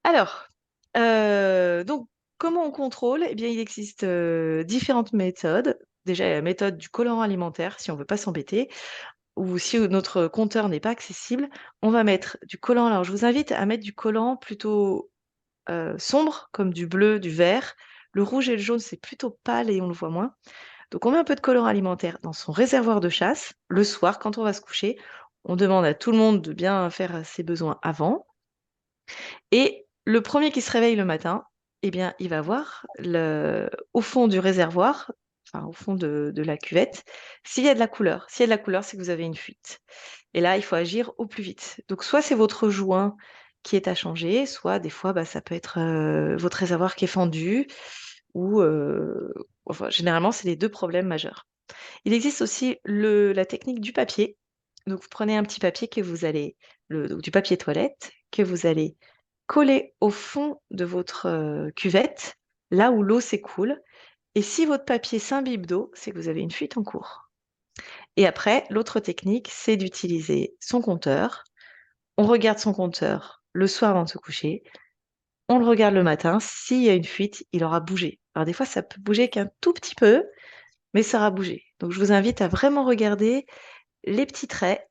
Alors, donc, comment on contrôle? Eh bien, il existe différentes méthodes. Déjà, il y a la méthode du colorant alimentaire, si on veut pas s'embêter, ou si notre compteur n'est pas accessible, on va mettre du colorant. Alors, je vous invite à mettre du colorant plutôt sombre, comme du bleu, du vert. Le rouge et le jaune, c'est plutôt pâle et on le voit moins. Donc, on met un peu de colorant alimentaire dans son réservoir de chasse. Le soir, quand on va se coucher, on demande à tout le monde de bien faire ses besoins avant. Et le premier qui se réveille le matin, eh bien, il va voir au fond du réservoir, enfin au fond de la cuvette, s'il y a de la couleur. S'il y a de la couleur, c'est que vous avez une fuite. Et là, il faut agir au plus vite. Donc, soit c'est votre joint qui est à changer, soit des fois, bah, ça peut être votre réservoir qui est fendu, ou enfin, généralement, c'est les deux problèmes majeurs. Il existe aussi la technique du papier. Donc, vous prenez un petit papier que vous allez, donc du papier toilette, que vous allez coller au fond de votre cuvette, là où l'eau s'écoule. Et si votre papier s'imbibe d'eau, c'est que vous avez une fuite en cours. Et après, l'autre technique, c'est d'utiliser son compteur. On regarde son compteur le soir avant de se coucher. On le regarde le matin. S'il y a une fuite, il aura bougé. Alors des fois, ça peut bouger qu'un tout petit peu, mais ça aura bougé. Donc je vous invite à vraiment regarder les petits traits,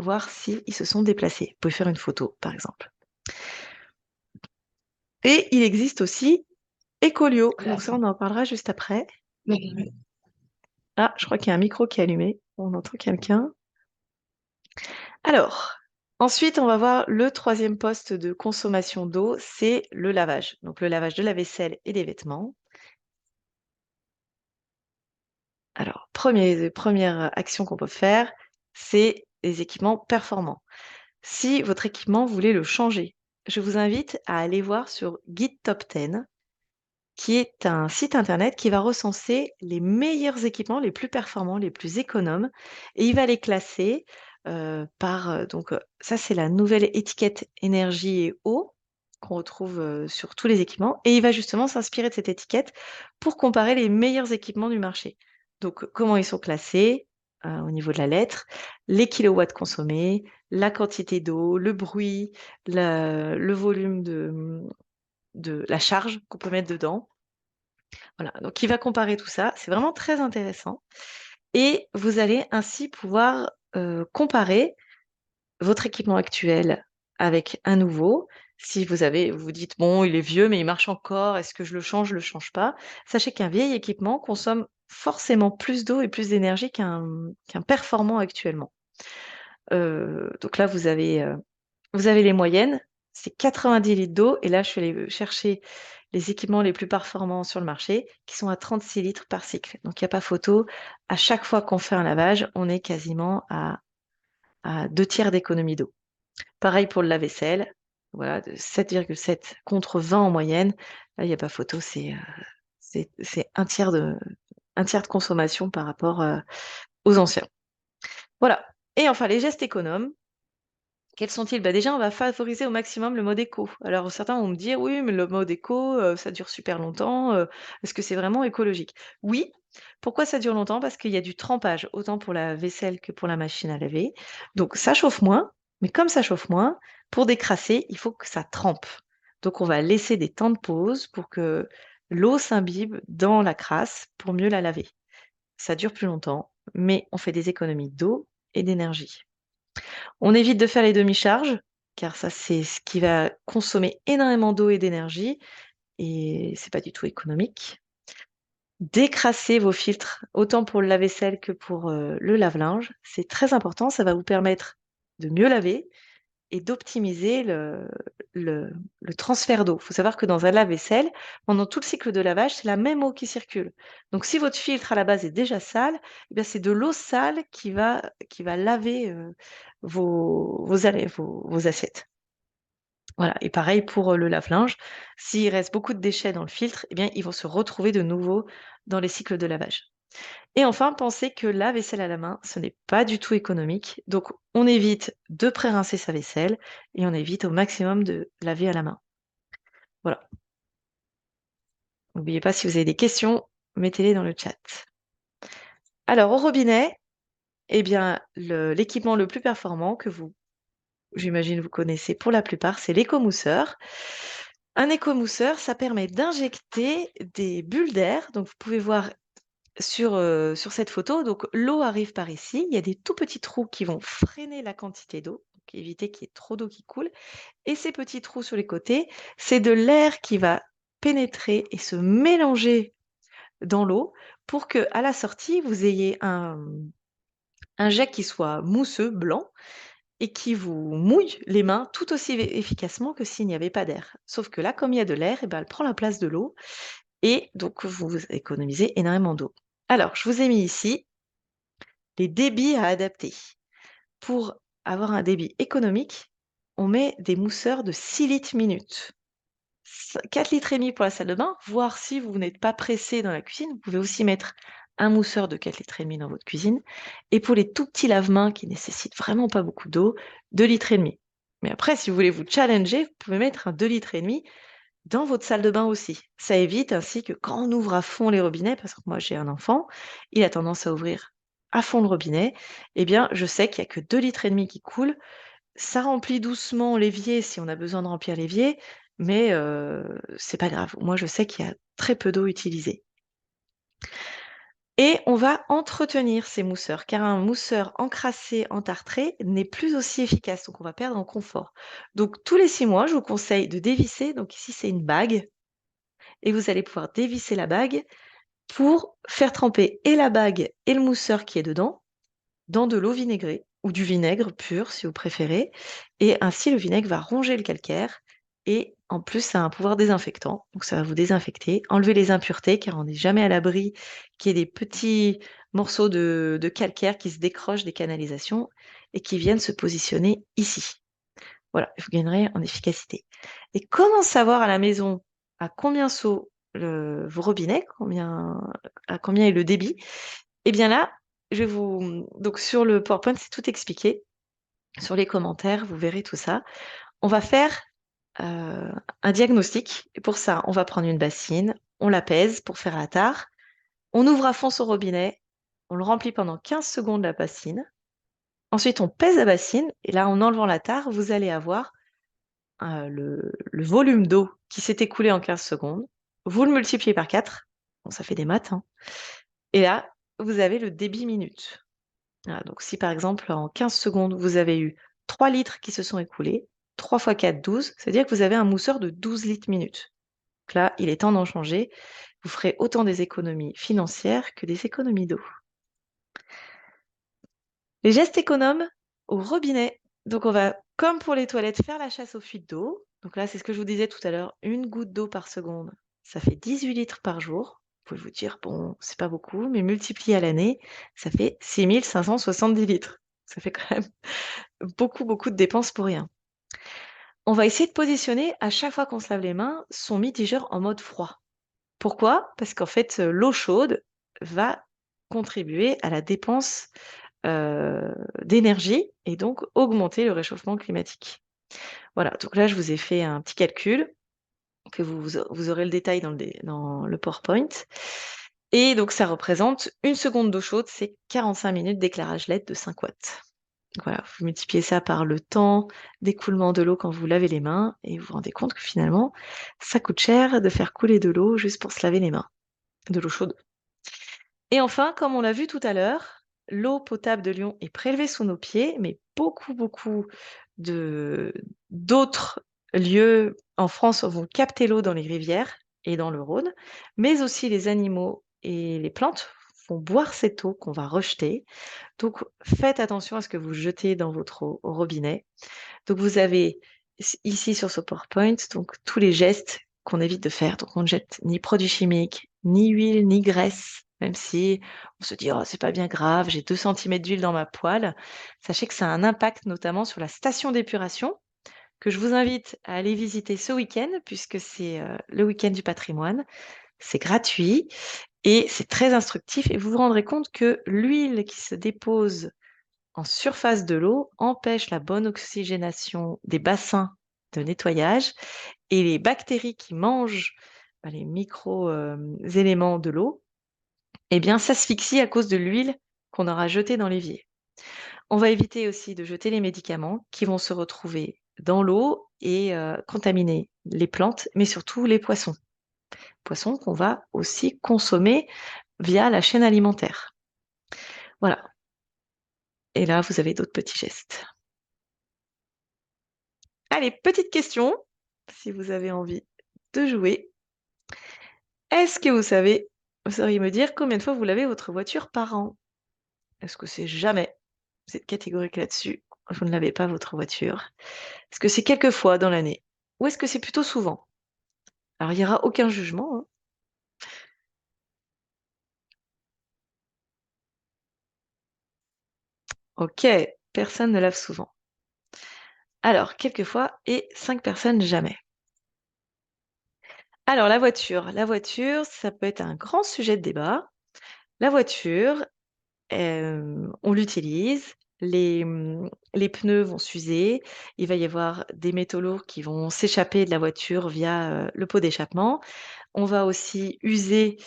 voir s'ils se sont déplacés. Vous pouvez faire une photo, par exemple. Et il existe aussi Ecolio. Donc ça, on en parlera juste après. Ah, je crois qu'il y a un micro qui est allumé. On entend quelqu'un. Alors, ensuite, on va voir le troisième poste de consommation d'eau, c'est le lavage. Donc le lavage de la vaisselle et des vêtements. Alors, première action qu'on peut faire, c'est les équipements performants. Si votre équipement, vous voulez le changer, je vous invite à aller voir sur Guide Top 10, qui est un site internet qui va recenser les meilleurs équipements, les plus performants, les plus économes, et il va les classer par donc ça c'est la nouvelle étiquette énergie et eau qu'on retrouve sur tous les équipements, et il va justement s'inspirer de cette étiquette pour comparer les meilleurs équipements du marché. Donc comment ils sont classés au niveau de la lettre, les kilowatts consommés, la quantité d'eau, le bruit, le volume de la charge qu'on peut mettre dedans. Voilà, donc il va comparer tout ça. C'est vraiment très intéressant. Et vous allez ainsi pouvoir comparer votre équipement actuel avec un nouveau Si vous vous dites, bon, il est vieux, mais il marche encore, est-ce que je le change pas? Sachez qu'un vieil équipement consomme forcément plus d'eau et plus d'énergie qu'un performant actuellement. Donc là, vous avez les moyennes, c'est 90 litres d'eau, et là, je suis allée chercher les équipements les plus performants sur le marché, qui sont à 36 litres par cycle. Donc, il n'y a pas photo. À chaque fois qu'on fait un lavage, on est quasiment à 2 tiers d'économie d'eau. Pareil pour le lave-vaisselle, voilà, de 7,7 contre 20 en moyenne. Là, il n'y a pas photo, c'est un tiers de consommation par rapport aux anciens. Voilà. Et enfin, les gestes économes. Quels sont-ils? Bah, déjà, on va favoriser au maximum le mode éco. Alors certains vont me dire: «Oui, mais le mode éco, ça dure super longtemps, est-ce que c'est vraiment écologique?» Oui. Pourquoi ça dure longtemps? Parce qu'il y a du trempage, autant pour la vaisselle que pour la machine à laver. Donc ça chauffe moins, mais comme ça chauffe moins, pour décrasser, il faut que ça trempe. Donc on va laisser des temps de pause pour que l'eau s'imbibe dans la crasse pour mieux la laver. Ça dure plus longtemps, mais on fait des économies d'eau et d'énergie. On évite de faire les demi-charges, car ça, c'est ce qui va consommer énormément d'eau et d'énergie, et c'est pas du tout économique. Décrasser vos filtres, autant pour le lave-vaisselle que pour le lave-linge, c'est très important. Ça va vous permettre de mieux laver et d'optimiser le transfert d'eau. Il faut savoir que dans un lave-vaisselle, pendant tout le cycle de lavage, c'est la même eau qui circule. Donc si votre filtre à la base est déjà sale, eh bien c'est de l'eau sale qui va laver vos assiettes. Voilà, et pareil pour le lave-linge. S'il reste beaucoup de déchets dans le filtre, eh bien, ils vont se retrouver de nouveau dans les cycles de lavage. Et enfin, pensez que la vaisselle à la main, ce n'est pas du tout économique. Donc, on évite de pré-rincer sa vaisselle et on évite au maximum de laver à la main. Voilà. N'oubliez pas, si vous avez des questions, mettez-les dans le chat. Alors, au robinet, eh bien, l'équipement le plus performant que j'imagine vous connaissez pour la plupart, c'est l'écomousseur. Un écomousseur, ça permet d'injecter des bulles d'air. Donc, vous pouvez voir sur cette photo, donc l'eau arrive par ici. Il y a des tout petits trous qui vont freiner la quantité d'eau, donc éviter qu'il y ait trop d'eau qui coule. Et ces petits trous sur les côtés, c'est de l'air qui va pénétrer et se mélanger dans l'eau pour que, à la sortie, vous ayez un jet qui soit mousseux, blanc, et qui vous mouille les mains tout aussi efficacement que s'il n'y avait pas d'air. Sauf que là, comme il y a de l'air, eh ben, elle prend la place de l'eau et donc vous économisez énormément d'eau. Alors, je vous ai mis ici les débits à adapter. Pour avoir un débit économique, on met des mousseurs de 6 litres minute. 4 litres et demi pour la salle de bain, voire si vous n'êtes pas pressé dans la cuisine, vous pouvez aussi mettre un mousseur de 4 litres et demi dans votre cuisine. Et pour les tout petits lave-mains qui nécessitent vraiment pas beaucoup d'eau, 2 litres et demi. Mais après, si vous voulez vous challenger, vous pouvez mettre un 2 litres et demi dans votre salle de bain aussi. Ça évite ainsi que quand on ouvre à fond les robinets, parce que moi j'ai un enfant, il a tendance à ouvrir à fond le robinet, eh bien je sais qu'il y a que 2 litres et demi qui coulent. Ça remplit doucement l'évier si on a besoin de remplir l'évier, mais c'est pas grave. Moi je sais qu'il y a très peu d'eau utilisée. Et on va entretenir ces mousseurs, car un mousseur encrassé, entartré n'est plus aussi efficace, donc on va perdre en confort. Donc tous les 6 mois, je vous conseille de dévisser. Donc ici c'est une bague, et vous allez pouvoir dévisser la bague pour faire tremper et la bague et le mousseur qui est dedans dans de l'eau vinaigrée ou du vinaigre pur si vous préférez, et ainsi le vinaigre va ronger le calcaire et en plus ça a un pouvoir désinfectant, donc ça va vous désinfecter, enlever les impuretés car on n'est jamais à l'abri qu'il y ait des petits morceaux de calcaire qui se décrochent des canalisations et qui viennent se positionner ici. Voilà, vous gagnerez en efficacité. Et comment savoir à la maison à combien sont vos robinets, à combien est le débit? Eh bien là, donc sur le PowerPoint, c'est tout expliqué. Sur les commentaires, vous verrez tout ça. On va faire un diagnostic. Et pour ça, on va prendre une bassine, on la pèse pour faire la tare. On ouvre à fond son robinet, on le remplit pendant 15 secondes la bassine. Ensuite, on pèse la bassine et là, en enlevant la tare, vous allez avoir le volume d'eau qui s'est écoulé en 15 secondes. Vous le multipliez par 4. Bon, ça fait des maths, hein. Et là, vous avez le débit minute. Voilà, donc si par exemple, en 15 secondes, vous avez eu 3 litres qui se sont écoulés, 3 x 4, 12. C'est-à-dire que vous avez un mousseur de 12 litres minute. Donc là, il est temps d'en changer. Vous ferez autant des économies financières que des économies d'eau. Les gestes économes au robinet. Donc on va, comme pour les toilettes, faire la chasse aux fuites d'eau. Donc là, c'est ce que je vous disais tout à l'heure, une goutte d'eau par seconde, ça fait 18 litres par jour. Vous pouvez vous dire, bon, c'est pas beaucoup, mais multiplié à l'année, ça fait 6570 litres. Ça fait quand même beaucoup, beaucoup de dépenses pour rien. On va essayer de positionner, à chaque fois qu'on se lave les mains, son mitigeur en mode froid. Pourquoi? Parce qu'en fait, l'eau chaude va contribuer à la dépense d'énergie et donc augmenter le réchauffement climatique. Voilà, donc là, je vous ai fait un petit calcul que vous aurez le détail dans le PowerPoint. Et donc, ça représente une seconde d'eau chaude, c'est 45 minutes d'éclairage LED de 5 watts. Donc voilà, vous multipliez ça par le temps d'écoulement de l'eau quand vous lavez les mains et vous vous rendez compte que finalement, ça coûte cher de faire couler de l'eau juste pour se laver les mains, de l'eau chaude. Et enfin, comme on l'a vu tout à l'heure, l'eau potable de Lyon est prélevée sous nos pieds, mais beaucoup d'autres lieux en France vont capter l'eau dans les rivières et dans le Rhône, mais aussi les animaux et les plantes vont boire cette eau qu'on va rejeter. Donc faites attention à ce que vous jetez dans votre eau au robinet. Donc vous avez ici sur ce PowerPoint donc tous les gestes qu'on évite de faire. Donc on ne jette ni produits chimiques, ni huile, ni graisse, même si on se dit oh c'est pas bien grave, j'ai 2 centimètres d'huile dans ma poêle. Sachez que ça a un impact notamment sur la station d'épuration que je vous invite à aller visiter ce week-end puisque c'est le week-end du patrimoine. C'est gratuit et c'est très instructif et vous vous rendrez compte que l'huile qui se dépose en surface de l'eau empêche la bonne oxygénation des bassins de nettoyage et les bactéries qui mangent les micro-éléments de l'eau, eh bien, s'asphyxient à cause de l'huile qu'on aura jetée dans l'évier. On va éviter aussi de jeter les médicaments qui vont se retrouver dans l'eau et contaminer les plantes, mais surtout les poissons. Poissons qu'on va aussi consommer via la chaîne alimentaire. Voilà. Et là, vous avez d'autres petits gestes. Allez, petite question, si vous avez envie de jouer. Est-ce que vous sauriez me dire combien de fois vous lavez votre voiture par an? Est-ce que c'est jamais? Vous êtes catégorique là-dessus. Vous ne lavez pas votre voiture. Est-ce que c'est quelques fois dans l'année? Ou est-ce que c'est plutôt souvent? Alors, il n'y aura aucun jugement, hein. Ok, personne ne lave souvent. Alors, quelquefois et 5 personnes jamais. Alors, la voiture, ça peut être un grand sujet de débat. La voiture, on l'utilise, les pneus vont s'user, il va y avoir des métaux lourds qui vont s'échapper de la voiture via, le pot d'échappement. On va aussi user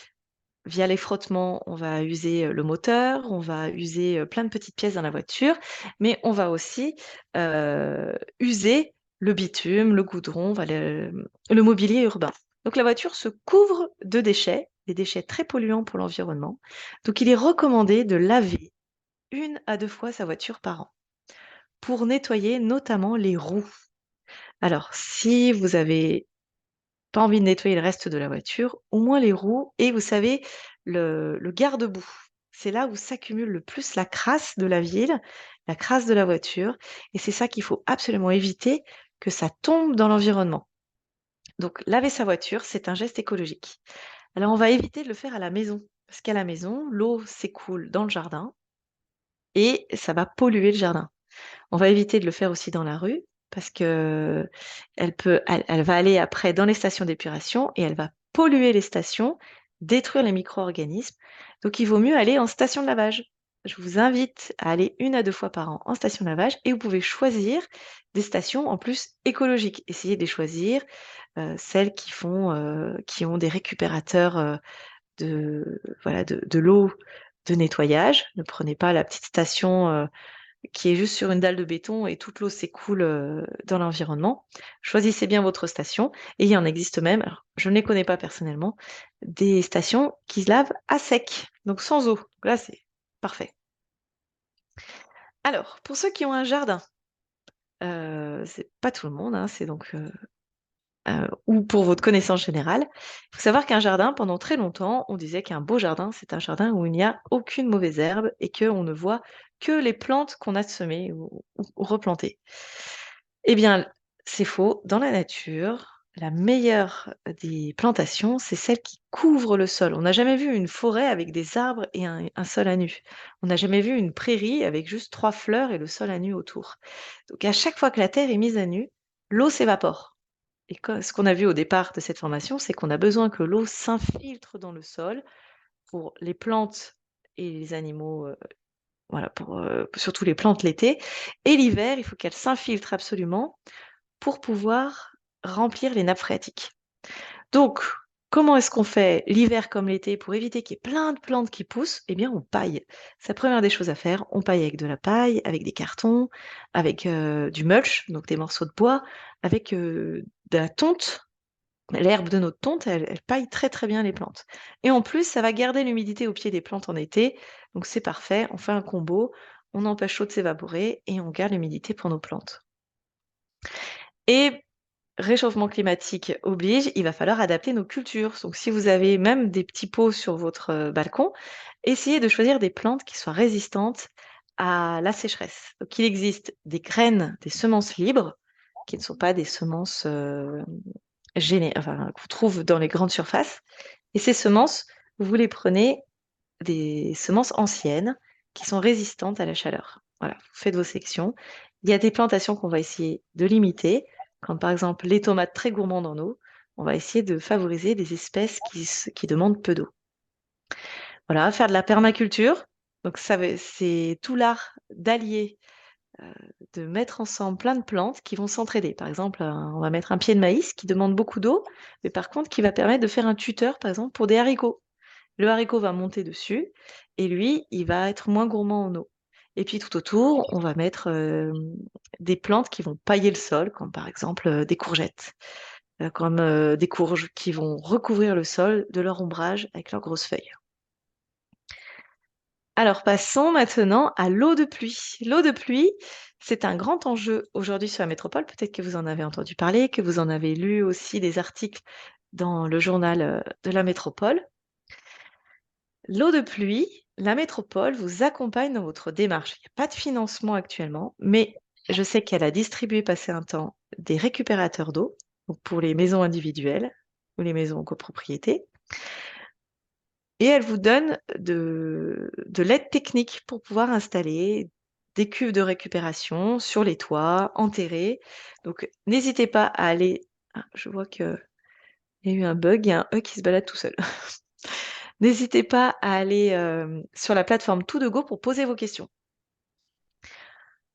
via les frottements, on va user, le moteur, on va user, plein de petites pièces dans la voiture, mais on va aussi, user le bitume, le goudron, le mobilier urbain. Donc la voiture se couvre de déchets, des déchets très polluants pour l'environnement. Donc il est recommandé de laver 1 à 2 fois sa voiture par an, pour nettoyer notamment les roues. Alors si vous avez pas envie de nettoyer le reste de la voiture, au moins les roues et vous savez le garde-boue. C'est là où s'accumule le plus la crasse de la ville, la crasse de la voiture et c'est ça qu'il faut absolument éviter que ça tombe dans l'environnement. Donc laver sa voiture, c'est un geste écologique. Alors on va éviter de le faire à la maison, parce qu'à la maison, l'eau s'écoule dans le jardin et ça va polluer le jardin. On va éviter de le faire aussi dans la rue parce que elle va aller après dans les stations d'épuration et elle va polluer les stations, détruire les micro-organismes. Donc il vaut mieux aller en station de lavage. Je vous invite à aller 1 à 2 fois par an en station de lavage et vous pouvez choisir des stations en plus écologiques. Essayez de les choisir, celles qui ont des récupérateurs, de l'eau de nettoyage. Ne prenez pas la petite station, qui est juste sur une dalle de béton et toute l'eau s'écoule dans l'environnement. Choisissez bien votre station et il y en existe même, alors, je ne les connais pas personnellement, des stations qui se lavent à sec, donc sans eau. Donc là, c'est parfait. Alors, pour ceux qui ont un jardin, C'est pas tout le monde, hein, c'est donc ou pour votre connaissance générale. Il faut savoir qu'un jardin, pendant très longtemps, on disait qu'un beau jardin, c'est un jardin où il n'y a aucune mauvaise herbe et qu'on ne voit que les plantes qu'on a semées ou replantées. Eh bien, c'est faux. Dans la nature, la meilleure des plantations, c'est celle qui couvre le sol. On n'a jamais vu une forêt avec des arbres et un sol à nu. On n'a jamais vu une prairie avec juste 3 fleurs et le sol à nu autour. Donc à chaque fois que la terre est mise à nu, l'eau s'évapore. Et ce qu'on a vu au départ de cette formation, c'est qu'on a besoin que l'eau s'infiltre dans le sol pour les plantes et les animaux, voilà, pour surtout les plantes l'été. Et l'hiver, il faut qu'elle s'infiltre absolument pour pouvoir remplir les nappes phréatiques. Donc, comment est-ce qu'on fait l'hiver comme l'été pour éviter qu'il y ait plein de plantes qui poussent? Eh bien, on paille. C'est la première des choses à faire. On paille avec de la paille, avec des cartons, avec du mulch, donc des morceaux de bois, avec de la tonte. L'herbe de notre tonte, elle paille très très bien les plantes. Et en plus, ça va garder l'humidité au pied des plantes en été. Donc c'est parfait. On fait un combo. On empêche l'eau de s'évaporer et on garde l'humidité pour nos plantes. Et réchauffement climatique oblige, il va falloir adapter nos cultures. Donc si vous avez même des petits pots sur votre balcon, essayez de choisir des plantes qui soient résistantes à la sécheresse. Donc il existe des graines, des semences libres, qui ne sont pas des semences enfin, qu'on trouve dans les grandes surfaces. Et ces semences, vous les prenez des semences anciennes qui sont résistantes à la chaleur. Voilà, vous faites vos sections. Il y a des plantations qu'on va essayer de limiter, comme par exemple les tomates très gourmandes en eau. On va essayer de favoriser des espèces qui demandent peu d'eau. Voilà, faire de la permaculture. Donc c'est tout l'art d'allier, euh, de mettre ensemble plein de plantes qui vont s'entraider. Par exemple, on va mettre un pied de maïs qui demande beaucoup d'eau, mais par contre qui va permettre de faire un tuteur, par exemple, pour des haricots. Le haricot va monter dessus et lui, il va être moins gourmand en eau. Et puis tout autour, on va mettre des plantes qui vont pailler le sol, comme par exemple des courgettes, comme des courges qui vont recouvrir le sol de leur ombrage avec leurs grosses feuilles. Alors passons maintenant à l'eau de pluie. L'eau de pluie, c'est un grand enjeu aujourd'hui sur la métropole. Peut-être que vous en avez entendu parler, que vous en avez lu aussi des articles dans le journal de la métropole. L'eau de pluie, la métropole vous accompagne dans votre démarche. Il n'y a pas de financement actuellement, mais je sais qu'elle a distribué passé un temps des récupérateurs d'eau, donc pour les maisons individuelles ou les maisons en copropriété. Et elle vous donne de l'aide technique pour pouvoir installer des cuves de récupération sur les toits, enterrés. Donc n'hésitez pas à aller. Ah, je vois qu'il y a eu un bug, il y a un E qui se balade tout seul. N'hésitez pas à aller sur la plateforme Tout de Go pour poser vos questions.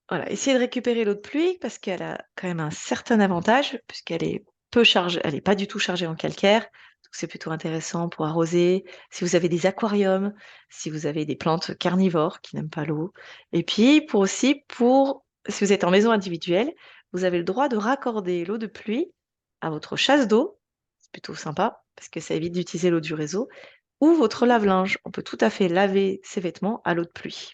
Voilà, essayez de récupérer l'eau de pluie parce qu'elle a quand même un certain avantage, puisqu'elle est peu chargée, elle n'est pas du tout chargée en calcaire. Donc c'est plutôt intéressant pour arroser. Si vous avez des aquariums, si vous avez des plantes carnivores qui n'aiment pas l'eau. Et puis si vous êtes en maison individuelle, vous avez le droit de raccorder l'eau de pluie à votre chasse d'eau. C'est plutôt sympa parce que ça évite d'utiliser l'eau du réseau ou votre lave-linge. On peut tout à fait laver ses vêtements à l'eau de pluie.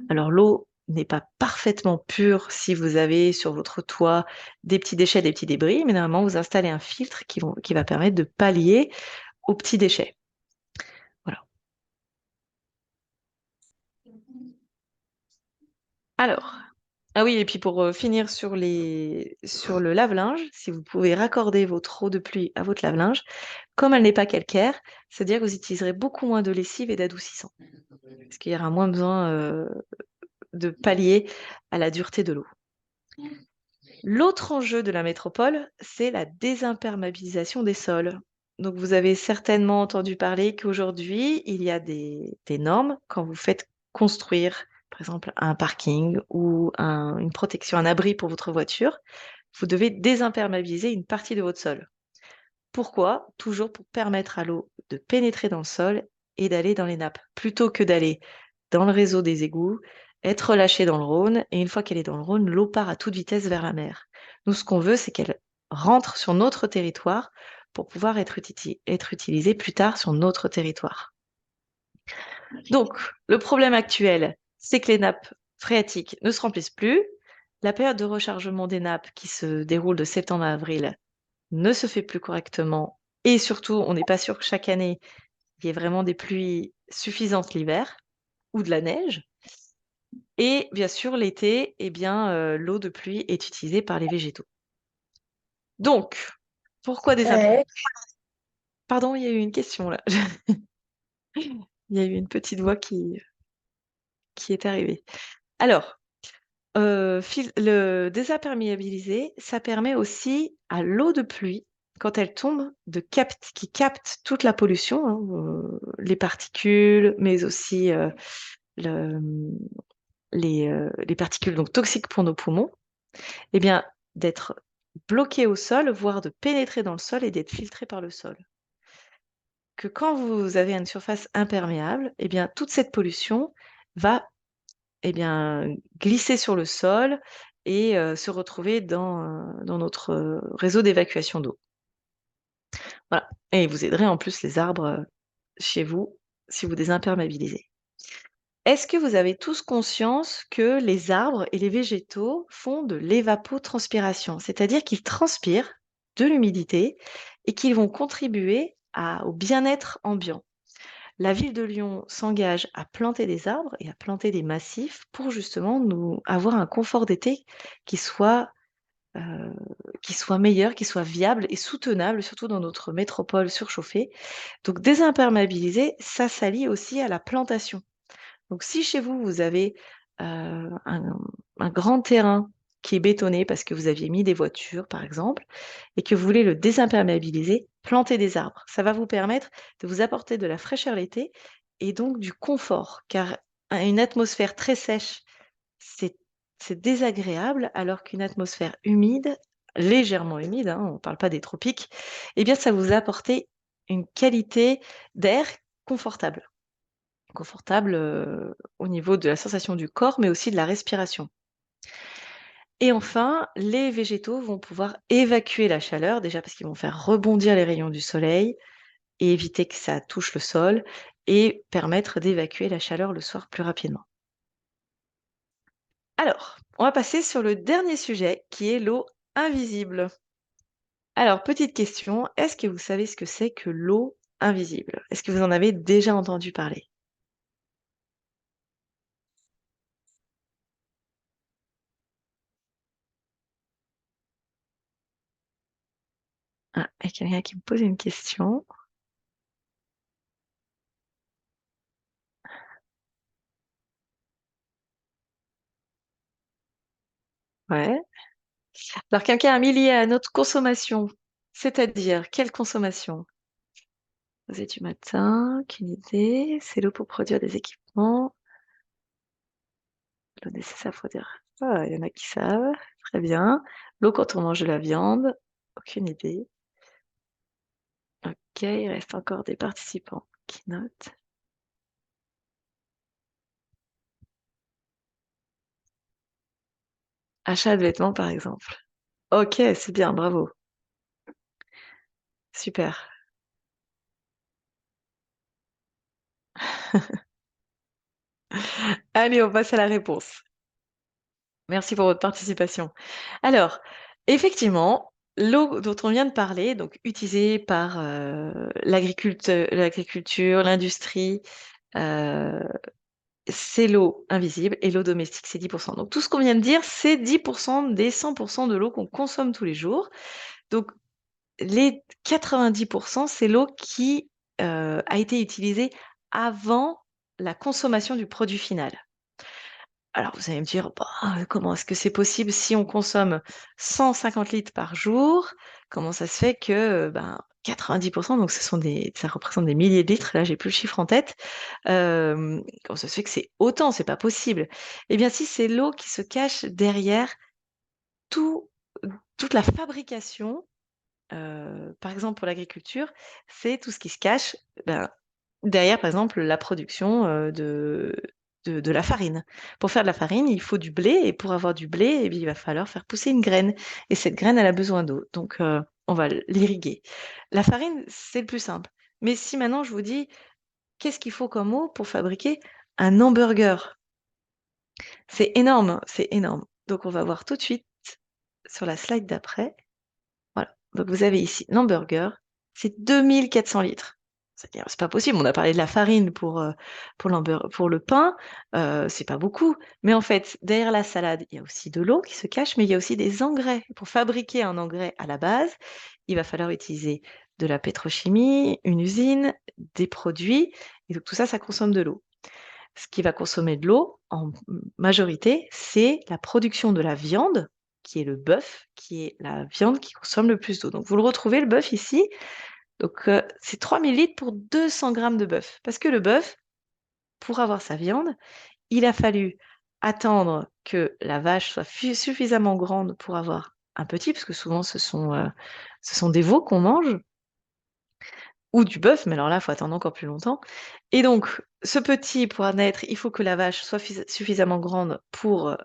Alors l'eau n'est pas parfaitement pure si vous avez sur votre toit des petits déchets, des petits débris, mais normalement vous installez un filtre qui va permettre de pallier aux petits déchets. Voilà. Alors, ah oui, et puis pour finir sur le lave-linge, si vous pouvez raccorder votre eau de pluie à votre lave-linge, comme elle n'est pas calcaire, c'est-à-dire que vous utiliserez beaucoup moins de lessive et d'adoucissant, parce qu'il y aura moins besoin de pallier à la dureté de l'eau. L'autre enjeu de la métropole, c'est la désimperméabilisation des sols. Donc vous avez certainement entendu parler qu'aujourd'hui, il y a des normes quand vous faites construire, par exemple, un parking ou une protection, un abri pour votre voiture, vous devez désimperméabiliser une partie de votre sol. Pourquoi? Toujours pour permettre à l'eau de pénétrer dans le sol et d'aller dans les nappes, plutôt que d'aller dans le réseau des égouts, être relâchée dans le Rhône, et une fois qu'elle est dans le Rhône, l'eau part à toute vitesse vers la mer. Nous, ce qu'on veut, c'est qu'elle rentre sur notre territoire pour pouvoir être utilisée plus tard sur notre territoire. Donc, le problème actuel, c'est que les nappes phréatiques ne se remplissent plus. la période de rechargement des nappes qui se déroule de septembre à avril ne se fait plus correctement et surtout, on n'est pas sûr que chaque année, il y ait vraiment des pluies suffisantes l'hiver ou de la neige. Et bien sûr, l'été, eh bien, l'eau de pluie est utilisée par les végétaux. Donc, pourquoi des Ouais. Pardon, il y a eu une question là. Il y a eu une petite voix qui est arrivée. Alors, le désimperméabiliser, ça permet aussi à l'eau de pluie, quand elle tombe, qui capte toute la pollution, hein, les particules, mais aussi le- les particules donc toxiques pour nos poumons, eh bien, d'être bloqué au sol, voire de pénétrer dans le sol et d'être filtré par le sol. Que quand vous avez une surface imperméable, eh bien, toute cette pollution va glisser sur le sol et se retrouver dans notre réseau d'évacuation d'eau. Voilà. Et vous aiderez en plus les arbres chez vous si vous désimperméabilisez. Est-ce que vous avez tous conscience que les arbres et les végétaux font de l'évapotranspiration, c'est-à-dire qu'ils transpirent de l'humidité et qu'ils vont contribuer au bien-être ambiant? La ville de Lyon s'engage à planter des arbres et à planter des massifs pour justement nous avoir un confort d'été qui soit, heu, qui soit meilleur, qui soit viable et soutenable, surtout dans notre métropole surchauffée. Donc désimperméabiliser, ça s'allie aussi à la plantation. Donc si chez vous, vous avez, un grand terrain qui est bétonné parce que vous aviez mis des voitures, par exemple, et que vous voulez le désimperméabiliser, plantez des arbres. Ça va vous permettre de vous apporter de la fraîcheur l'été et donc du confort, car une atmosphère très sèche, c'est c'est désagréable, alors qu'une atmosphère humide, légèrement humide, hein, on ne parle pas des tropiques, eh bien ça vous a apporté une qualité d'air confortable. Confortable, au niveau de la sensation du corps, mais aussi de la respiration. Et enfin, les végétaux vont pouvoir évacuer la chaleur, déjà parce qu'ils vont faire rebondir les rayons du soleil et éviter que ça touche le sol et permettre d'évacuer la chaleur le soir plus rapidement. Alors, on va passer sur le dernier sujet qui est l'eau invisible. Alors, petite question, est-ce que vous savez ce que c'est que l'eau invisible? Est-ce que vous en avez déjà entendu parler? Ah, il y a quelqu'un qui me pose une question. Ouais. Alors, quelqu'un a mis lié à notre consommation, c'est-à-dire quelle consommation? Rosée du matin, qu'une idée, c'est l'eau pour produire des équipements, l'eau nécessaire pour dire. Ah, il y en a qui savent, très bien. L'eau quand on mange de la viande, aucune idée. Ok, il reste encore des participants qui notent. Achat de vêtements, par exemple. Ok, c'est bien, bravo. Super. Allez, on passe à la réponse. Merci pour votre participation. Alors, effectivement, l'eau dont on vient de parler, donc utilisée par l'agriculture, l'industrie, euh, c'est l'eau invisible et l'eau domestique, c'est 10%. Donc tout ce qu'on vient de dire, c'est 10% des 100% de l'eau qu'on consomme tous les jours. Donc les 90%, c'est l'eau qui a été utilisée avant la consommation du produit final. Alors vous allez me dire, bah, comment est-ce que c'est possible si on consomme 150 litres par jour? Comment ça se fait que ben, 90%, donc ça représente des milliers de litres, là j'ai plus le chiffre en tête. Comment ça se fait que c'est autant? C'est pas possible. Eh bien si c'est l'eau qui se cache derrière tout, toute la fabrication, par exemple pour l'agriculture, c'est tout ce qui se cache ben, derrière, par exemple, la production de la farine. Pour faire de la farine, il faut du blé, et pour avoir du blé, eh bien, il va falloir faire pousser une graine. Et cette graine, elle a besoin d'eau. Donc, on va l'irriguer. La farine, c'est le plus simple. Mais si maintenant je vous dis, qu'est-ce qu'il faut comme eau pour fabriquer un hamburger? C'est énorme, c'est énorme. Donc, on va voir tout de suite sur la slide d'après. Voilà. Donc, vous avez ici l'hamburger, c'est 2400 litres. C'est-à-dire, c'est pas possible. On a parlé de la farine pour le pain, c'est pas beaucoup. Mais en fait, derrière la salade, il y a aussi de l'eau qui se cache, mais il y a aussi des engrais. Pour fabriquer un engrais à la base, il va falloir utiliser de la pétrochimie, une usine, des produits. Et donc, tout ça, ça consomme de l'eau. Ce qui va consommer de l'eau en majorité, c'est la production de la viande, qui est le bœuf, qui est la viande qui consomme le plus d'eau. Donc, vous le retrouvez, le bœuf ici. Donc, c'est 3000 litres pour 200 grammes de bœuf. Parce que le bœuf, pour avoir sa viande, il a fallu attendre que la vache soit suffisamment grande pour avoir un petit, parce que souvent, ce sont des veaux qu'on mange, ou du bœuf, mais alors là, il faut attendre encore plus longtemps. Et donc, ce petit, pour naître, il faut que la vache soit suffisamment grande pour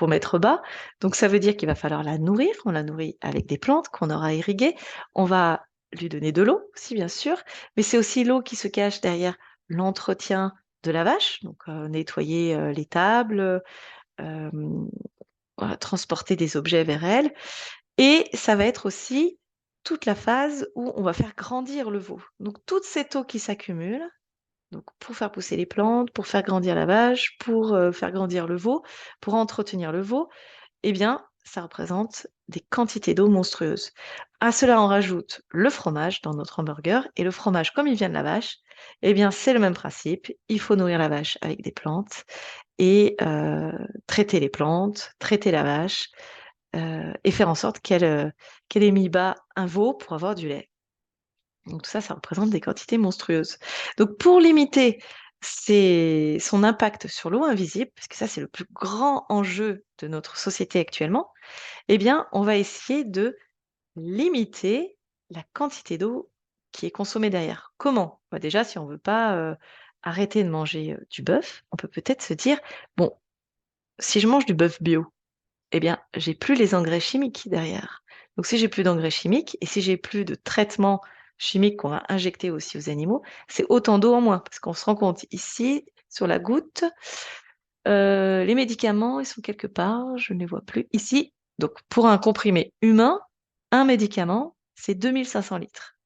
mettre bas. Donc, ça veut dire qu'il va falloir la nourrir. On la nourrit avec des plantes qu'on aura irriguées. On va lui donner de l'eau aussi, bien sûr. Mais c'est aussi l'eau qui se cache derrière l'entretien de la vache. Donc, nettoyer les tables, euh, voilà, transporter des objets vers elle. Et ça va être aussi toute la phase où on va faire grandir le veau. Donc toute cette eau qui s'accumule, donc pour faire pousser les plantes, pour faire grandir la vache, pour faire grandir le veau, pour entretenir le veau, eh bien, ça représente des quantités d'eau monstrueuses. À cela, on rajoute le fromage dans notre hamburger. Et le fromage, comme il vient de la vache, eh bien, c'est le même principe. Il faut nourrir la vache avec des plantes et traiter les plantes, traiter la vache, et faire en sorte qu'elle ait mis bas un veau pour avoir du lait. Donc tout ça, ça représente des quantités monstrueuses. Donc pour limiter son impact sur l'eau invisible, parce que ça c'est le plus grand enjeu de notre société actuellement, eh bien on va essayer de limiter la quantité d'eau qui est consommée derrière. Comment? Bah déjà, si on veut pas arrêter de manger du bœuf, on peut peut-être se dire, bon, si je mange du bœuf bio, eh bien, j'ai plus les engrais chimiques derrière. Donc, si j'ai plus d'engrais chimiques et si j'ai plus de traitements chimiques qu'on va injecter aussi aux animaux, c'est autant d'eau en moins. Parce qu'on se rend compte ici, sur la goutte, les médicaments, ils sont quelque part, je ne les vois plus. Ici, donc pour un comprimé humain, un médicament, c'est 2500 litres.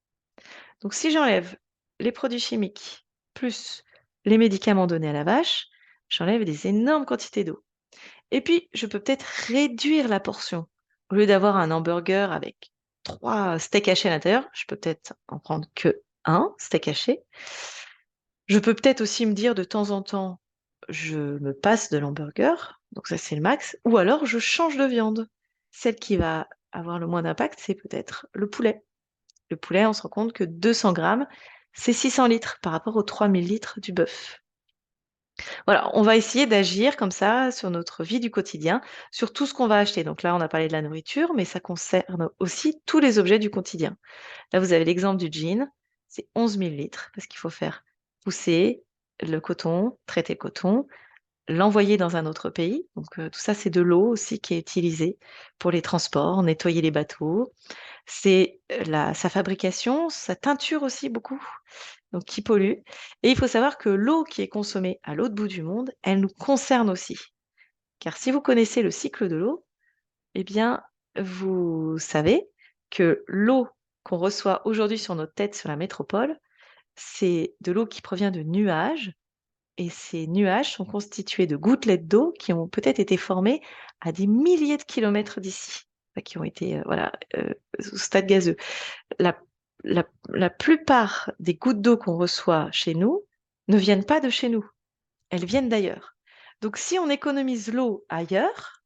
Donc, si j'enlève les produits chimiques plus les médicaments donnés à la vache, j'enlève des énormes quantités d'eau. Et puis, je peux peut-être réduire la portion. Au lieu d'avoir un hamburger avec 3 steaks hachés à l'intérieur, je peux peut-être en prendre que un steak haché. Je peux peut-être aussi me dire de temps en temps, je me passe de l'hamburger, donc ça c'est le max, ou alors je change de viande. Celle qui va avoir le moins d'impact, c'est peut-être le poulet. Le poulet, on se rend compte que 200 grammes, c'est 600 litres par rapport aux 3000 litres du bœuf. Voilà, on va essayer d'agir comme ça sur notre vie du quotidien, sur tout ce qu'on va acheter. Donc là, on a parlé de la nourriture, mais ça concerne aussi tous les objets du quotidien. Là, vous avez l'exemple du jean, c'est 11 000 litres parce qu'il faut faire pousser le coton, traiter le coton, l'envoyer dans un autre pays. Donc tout ça, c'est de l'eau aussi qui est utilisée pour les transports, nettoyer les bateaux. C'est sa fabrication, sa teinture aussi beaucoup, donc qui pollue. Et il faut savoir que l'eau qui est consommée à l'autre bout du monde, elle nous concerne aussi. Car si vous connaissez le cycle de l'eau, eh bien, vous savez que l'eau qu'on reçoit aujourd'hui sur notre tête sur la métropole, c'est de l'eau qui provient de nuages. Et ces nuages sont constitués de gouttelettes d'eau qui ont peut-être été formées à des milliers de kilomètres d'ici, enfin, qui ont été voilà, au stade gazeux. La, la plupart des gouttes d'eau qu'on reçoit chez nous ne viennent pas de chez nous, elles viennent d'ailleurs. Donc si on économise l'eau ailleurs,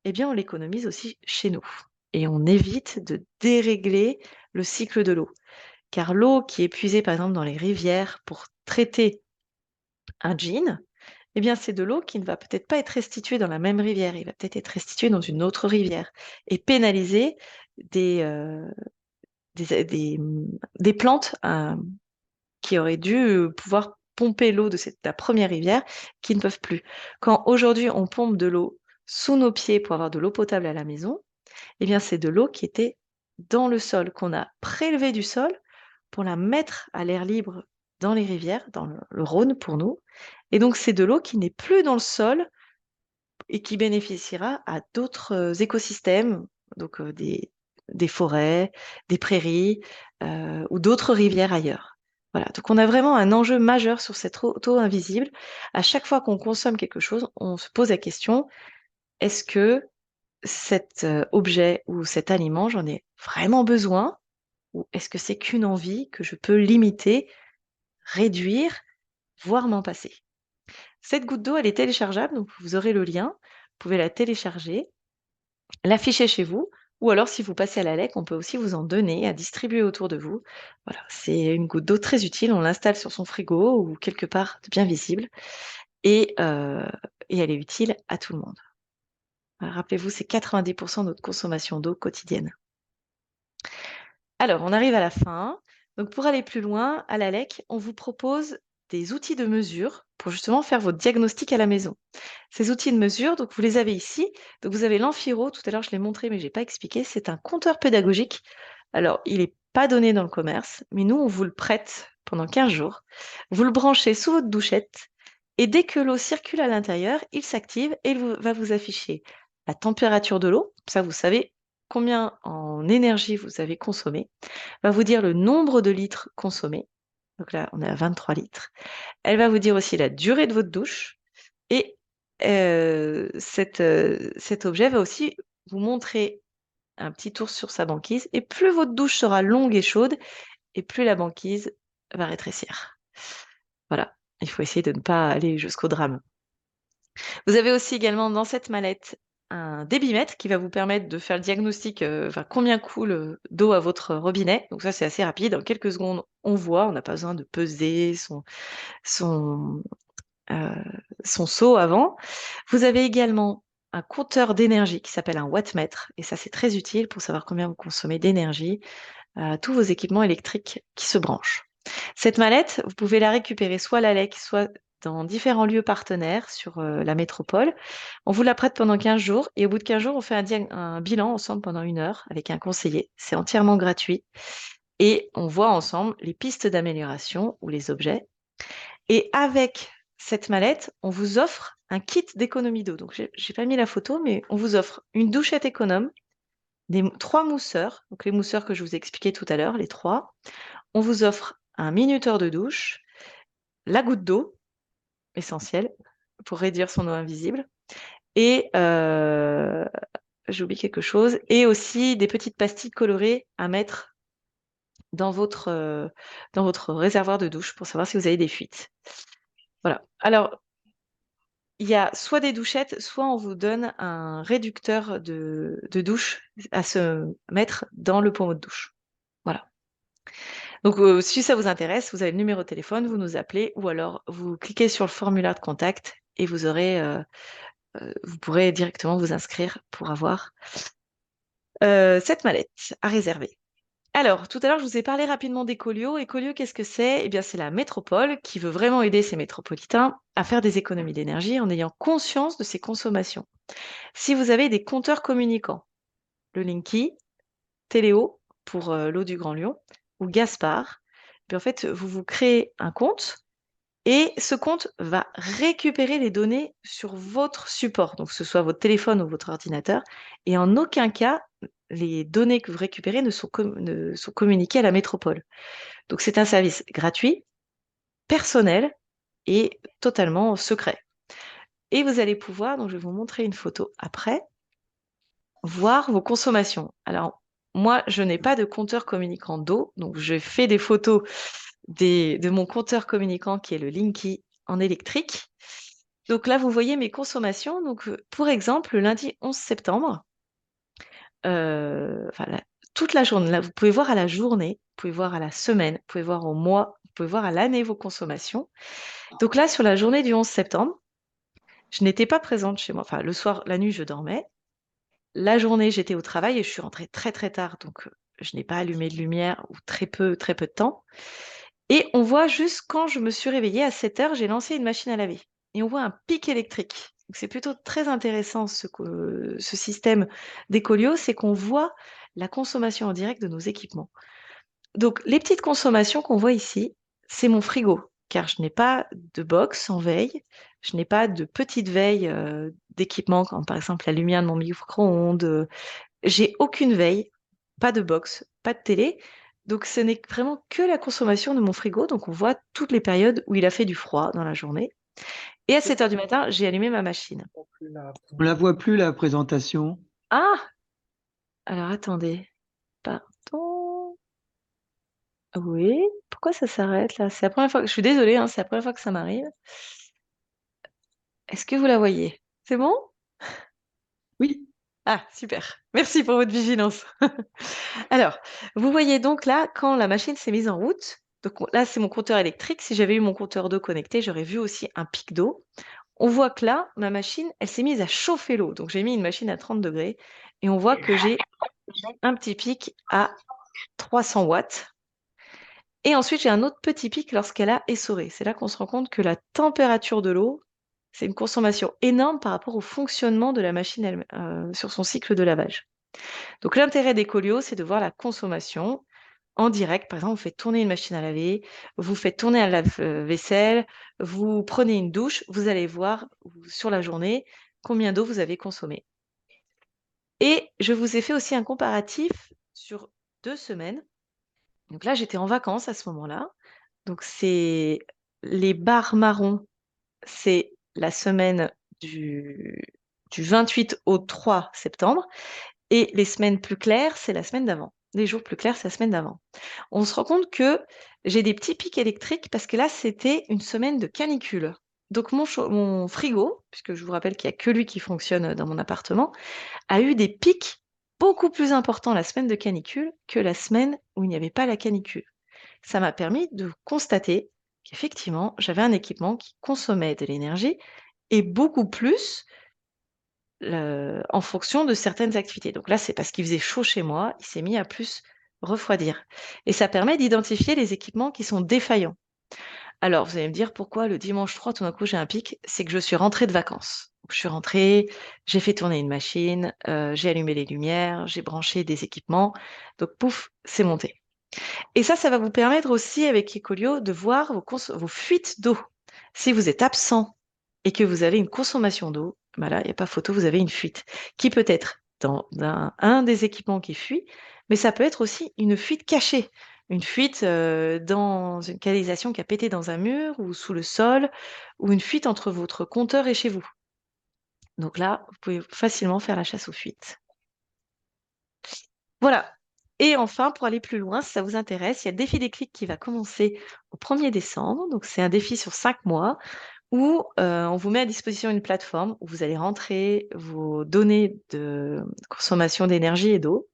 eh bien on l'économise aussi chez nous. Et on évite de dérégler le cycle de l'eau. Car l'eau qui est puisée par exemple dans les rivières pour traiter un jean, eh bien c'est de l'eau qui ne va peut-être pas être restituée dans la même rivière, il va peut-être être restitué dans une autre rivière et pénaliser des, des plantes qui auraient dû pouvoir pomper l'eau de la première rivière, qui ne peuvent plus. Quand aujourd'hui on pompe de l'eau sous nos pieds pour avoir de l'eau potable à la maison, eh bien c'est de l'eau qui était dans le sol, qu'on a prélevée du sol pour la mettre à l'air libre dans les rivières, dans le Rhône pour nous. Et donc c'est de l'eau qui n'est plus dans le sol et qui bénéficiera à d'autres écosystèmes, donc des forêts, des prairies ou d'autres rivières ailleurs. Voilà, donc on a vraiment un enjeu majeur sur cette eau invisible. À chaque fois qu'on consomme quelque chose, on se pose la question, est-ce que cet objet ou cet aliment, j'en ai vraiment besoin ou est-ce que c'est qu'une envie que je peux limiter, réduire, voire m'en passer? Cette goutte d'eau, elle est téléchargeable, donc vous aurez le lien, vous pouvez la télécharger, l'afficher chez vous, ou alors si vous passez à la LEC, on peut aussi vous en donner à distribuer autour de vous. Voilà, c'est une goutte d'eau très utile, on l'installe sur son frigo ou quelque part de bien visible, et, euh, et elle est utile à tout le monde. Voilà, rappelez-vous, c'est 90% de notre consommation d'eau quotidienne. Alors, on arrive à la fin. Donc, pour aller plus loin, à l'ALEC, on vous propose des outils de mesure pour justement faire votre diagnostic à la maison. Ces outils de mesure, donc vous les avez ici. Donc, vous avez l'Amphiro. Tout à l'heure, je l'ai montré, mais je n'ai pas expliqué. C'est un compteur pédagogique. Alors, il n'est pas donné dans le commerce, mais nous, on vous le prête pendant 15 jours. Vous le branchez sous votre douchette. Et dès que l'eau circule à l'intérieur, il s'active et va vous afficher la température de l'eau. Ça, vous savez combien en énergie vous avez consommé, va vous dire le nombre de litres consommés. Donc là, on est à 23 litres. Elle va vous dire aussi la durée de votre douche. Et cet objet va aussi vous montrer un petit tour sur sa banquise. Et plus votre douche sera longue et chaude, et plus la banquise va rétrécir. Voilà, il faut essayer de ne pas aller jusqu'au drame. Vous avez aussi également dans cette mallette un débitmètre qui va vous permettre de faire le diagnostic, enfin, combien coule d'eau à votre robinet. Donc ça, c'est assez rapide. En quelques secondes, on voit, on n'a pas besoin de peser son, euh, son seau avant. Vous avez également un compteur d'énergie qui s'appelle un wattmètre. Et ça, c'est très utile pour savoir combien vous consommez d'énergie à tous vos équipements électriques qui se branchent. Cette mallette, vous pouvez la récupérer soit à la LEC, soit dans différents lieux partenaires sur la métropole. On vous la prête pendant 15 jours et au bout de 15 jours, on fait un bilan ensemble pendant 1 heure avec un conseiller. C'est entièrement gratuit et on voit ensemble les pistes d'amélioration ou les objets. Et avec cette mallette, on vous offre un kit d'économie d'eau. Donc, j'ai pas mis la photo, mais on vous offre une douchette économe, 3 mousseurs, donc les mousseurs que je vous ai expliqués tout à l'heure, les 3. On vous offre un minuteur de douche, la goutte d'eau, essentielle, pour réduire son eau invisible, et j'oublie quelque chose, et aussi des petites pastilles colorées à mettre dans votre réservoir de douche pour savoir si vous avez des fuites. Voilà. Alors, il y a soit des douchettes, soit on vous donne un réducteur de douche à se mettre dans le pommeau de douche. Voilà. Donc, si ça vous intéresse, vous avez le numéro de téléphone, vous nous appelez ou alors vous cliquez sur le formulaire de contact et vous pourrez directement vous inscrire pour avoir cette mallette à réserver. Alors, tout à l'heure, je vous ai parlé rapidement d'Ecolio. Ecolio, qu'est-ce que c'est? Eh bien, c'est la métropole qui veut vraiment aider ses métropolitains à faire des économies d'énergie en ayant conscience de ses consommations. Si vous avez des compteurs communicants, le Linky, Téléo pour l'eau du Grand Lyon ou Gaspard, puis en fait, vous vous créez un compte et ce compte va récupérer les données sur votre support, donc que ce soit votre téléphone ou votre ordinateur, et en aucun cas, les données que vous récupérez ne sont communiquées à la métropole. Donc c'est un service gratuit, personnel et totalement secret. Et vous allez pouvoir, donc je vais vous montrer une photo après, voir vos consommations. Alors, moi, je n'ai pas de compteur communicant d'eau, donc je fais des photos de mon compteur communicant qui est le Linky en électrique. Donc là, vous voyez mes consommations. Donc, pour exemple, le lundi 11 septembre, enfin, toute la journée, là, vous pouvez voir à la journée, vous pouvez voir à la semaine, vous pouvez voir au mois, vous pouvez voir à l'année vos consommations. Donc là, sur la journée du 11 septembre, je n'étais pas présente chez moi. Enfin, le soir, la nuit, je dormais. La journée, j'étais au travail et je suis rentrée très très tard, donc je n'ai pas allumé de lumière ou très peu de temps. Et on voit juste quand je me suis réveillée à 7 heures, j'ai lancé une machine à laver. Et on voit un pic électrique. Donc c'est plutôt très intéressant ce système d'Ecolio, c'est qu'on voit la consommation en direct de nos équipements. Donc les petites consommations qu'on voit ici, c'est mon frigo, car je n'ai pas de box en veille, je n'ai pas de petite veille d'équipements, comme par exemple la lumière de mon micro-ondes. J'ai aucune veille, pas de box, pas de télé. Donc ce n'est vraiment que la consommation de mon frigo. Donc on voit toutes les périodes où il a fait du froid dans la journée. Et à 7 heures du matin, j'ai allumé ma machine. On la voit plus, la présentation. Ah! Alors attendez. Pardon. Oui. Pourquoi ça s'arrête là? C'est la première fois que... Je suis désolée, hein, c'est la première fois que ça m'arrive. Est-ce que vous la voyez? C'est bon? Oui, Ah, super. Merci pour votre vigilance. Alors, vous voyez donc là, quand la machine s'est mise en route, donc là, c'est mon compteur électrique. Si j'avais eu mon compteur d'eau connecté, j'aurais vu aussi un pic d'eau. On voit que là, ma machine, elle s'est mise à chauffer l'eau. Donc, j'ai mis une machine à 30 degrés et on voit que j'ai un petit pic à 300 watts. Et ensuite, j'ai un autre petit pic lorsqu'elle a essoré. C'est là qu'on se rend compte que la température de l'eau, c'est une consommation énorme par rapport au fonctionnement de la machine sur son cycle de lavage. Donc l'intérêt des Colio, c'est de voir la consommation en direct. Par exemple, vous faites tourner une machine à laver, vous faites tourner un lave-vaisselle, vous prenez une douche, vous allez voir sur la journée combien d'eau vous avez consommé. Et je vous ai fait aussi un comparatif sur 2 semaines. Donc là, j'étais en vacances à ce moment-là. Donc c'est les barres marrons, c'est la semaine du, du 28 au 3 septembre. Et les semaines plus claires, c'est la semaine d'avant. Les jours plus clairs, c'est la semaine d'avant. On se rend compte que j'ai des petits pics électriques parce que là, c'était une semaine de canicule. Donc mon frigo, puisque je vous rappelle qu'il n'y a que lui qui fonctionne dans mon appartement, a eu des pics beaucoup plus importants la semaine de canicule que la semaine où il n'y avait pas la canicule. Ça m'a permis de constater qu'effectivement, j'avais un équipement qui consommait de l'énergie et beaucoup plus en fonction de certaines activités. Donc là, c'est parce qu'il faisait chaud chez moi, il s'est mis à plus refroidir. Et ça permet d'identifier les équipements qui sont défaillants. Alors, vous allez me dire pourquoi le dimanche 3, tout d'un coup, j'ai un pic, c'est que je suis rentrée de vacances. Donc, je suis rentrée, j'ai fait tourner une machine, j'ai allumé les lumières, j'ai branché des équipements. Donc, pouf, c'est monté. Et ça va vous permettre aussi, avec Ecolio, de voir vos fuites d'eau. Si vous êtes absent et que vous avez une consommation d'eau, bah là, il n'y a pas photo, vous avez une fuite, qui peut être dans un des équipements qui fuit, mais ça peut être aussi une fuite cachée, une fuite dans une canalisation qui a pété dans un mur ou sous le sol, ou une fuite entre votre compteur et chez vous. Donc là, vous pouvez facilement faire la chasse aux fuites. Voilà. Et enfin, pour aller plus loin, si ça vous intéresse, il y a le défi des clics qui va commencer au 1er décembre. Donc, c'est un défi sur 5 mois où on vous met à disposition une plateforme où vous allez rentrer vos données de consommation d'énergie et d'eau.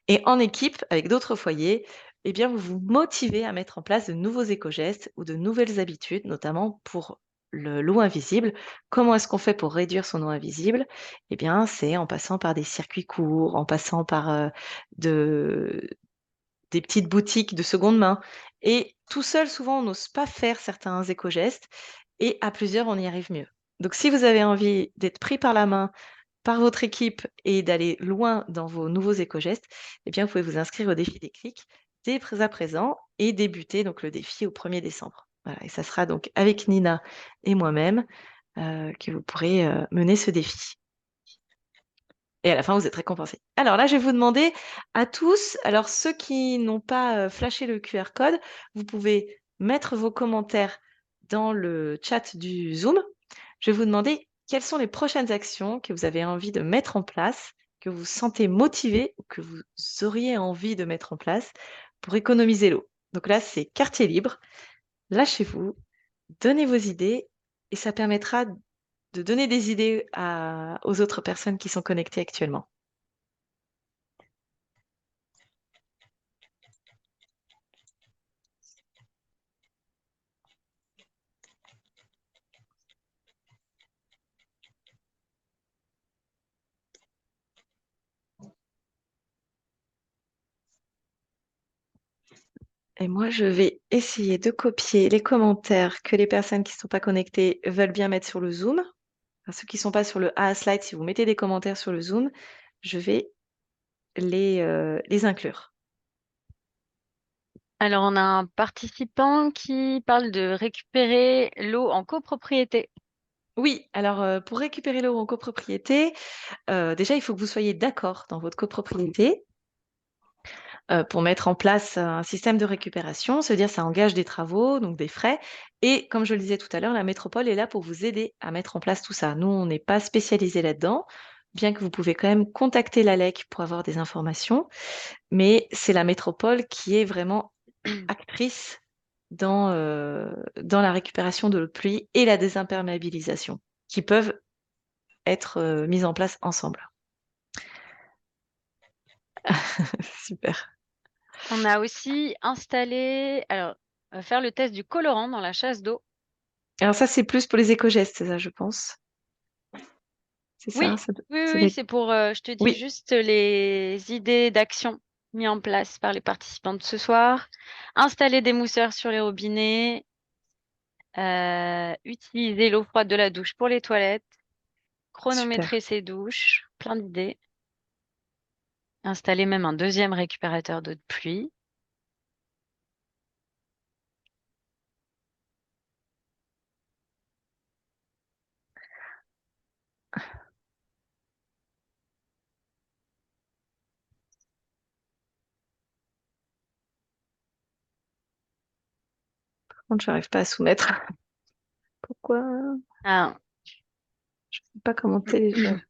Et en équipe, avec d'autres foyers, eh bien, vous vous motivez à mettre en place de nouveaux éco-gestes ou de nouvelles habitudes, notamment pour l'eau invisible. Comment est-ce qu'on fait pour réduire son eau invisible? Eh bien, c'est en passant par des circuits courts, en passant par de, des petites boutiques de seconde main. Et tout seul, souvent, on n'ose pas faire certains éco-gestes. Et à plusieurs, on y arrive mieux. Donc, si vous avez envie d'être pris par la main par votre équipe et d'aller loin dans vos nouveaux éco-gestes, eh bien, vous pouvez vous inscrire au défi des clics dès à présent et débuter donc le défi au 1er décembre. Voilà, et ça sera donc avec Nina et moi-même que vous pourrez mener ce défi. Et à la fin, vous êtes récompensés. Alors là, je vais vous demander à tous, alors ceux qui n'ont pas flashé le QR code, vous pouvez mettre vos commentaires dans le chat du Zoom. Je vais vous demander quelles sont les prochaines actions que vous avez envie de mettre en place, que vous sentez motivé ou que vous auriez envie de mettre en place pour économiser l'eau. Donc là, c'est quartier libre. Lâchez-vous, donnez vos idées et ça permettra de donner des idées aux autres personnes qui sont connectées actuellement. Et moi, je vais essayer de copier les commentaires que les personnes qui ne sont pas connectées veulent bien mettre sur le Zoom. Enfin, ceux qui ne sont pas sur le A slide, si vous mettez des commentaires sur le Zoom, je vais les inclure. Alors, on a un participant qui parle de récupérer l'eau en copropriété. Oui, alors pour récupérer l'eau en copropriété, déjà, il faut que vous soyez d'accord dans votre copropriété pour mettre en place un système de récupération. Ça veut dire ça engage des travaux, donc des frais. Et comme je le disais tout à l'heure, la métropole est là pour vous aider à mettre en place tout ça. Nous, on n'est pas spécialisé là-dedans, bien que vous pouvez quand même contacter l'ALEC pour avoir des informations. Mais c'est la métropole qui est vraiment actrice dans la récupération de l'eau de pluie et la désimperméabilisation, qui peuvent être mises en place ensemble. Super. On a aussi installé, alors, on va faire le test du colorant dans la chasse d'eau. Alors ça, c'est plus pour les éco-gestes, ça, je pense. C'est ça, Oui, ça, oui, oui, ça doit oui, être- c'est pour, je te dis Oui, juste les idées d'action mises en place par les participants de ce soir. Installer des mousseurs sur les robinets, utiliser l'eau froide de la douche pour les toilettes, super. chronométrer ses douches, plein d'idées. Installer même un deuxième récupérateur d'eau de pluie. Par contre, je n'arrive pas à soumettre. Pourquoi? Ah, Je ne sais pas comment télécharger.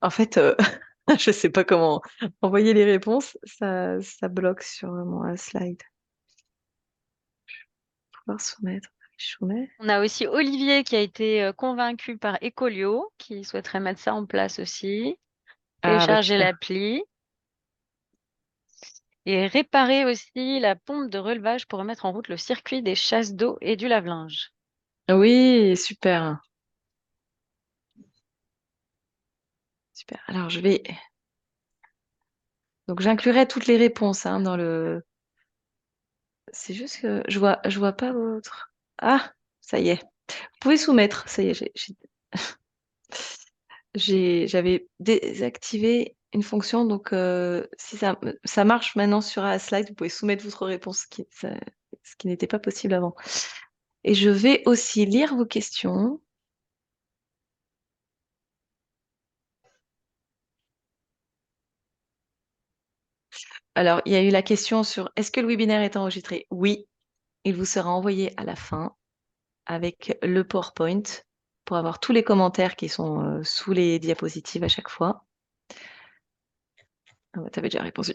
En fait, je ne sais pas comment envoyer les réponses. Ça bloque sur mon slide. Pouvoir soumettre. Je soumets. on a aussi Olivier qui a été convaincu par Ecolio, qui souhaiterait mettre ça en place aussi. Ah, bah Télécharger super. l'appli et réparer aussi la pompe de relevage pour remettre en route le circuit des chasses d'eau et du lave-linge. Oui, super. Super. Alors, je vais. Donc, j'inclurai toutes les réponses hein, dans le. C'est juste que je vois pas votre. Ah, ça y est. Vous pouvez soumettre. Ça y est, j'avais désactivé une fonction, donc si ça marche maintenant sur Slide, vous pouvez soumettre votre réponse, ce qui n'était pas possible avant. Et je vais aussi lire vos questions. Alors, il y a eu la question sur est-ce que le webinaire est enregistré? Oui, il vous sera envoyé à la fin avec le PowerPoint pour avoir tous les commentaires qui sont sous les diapositives à chaque fois. Ah, tu avais déjà répondu.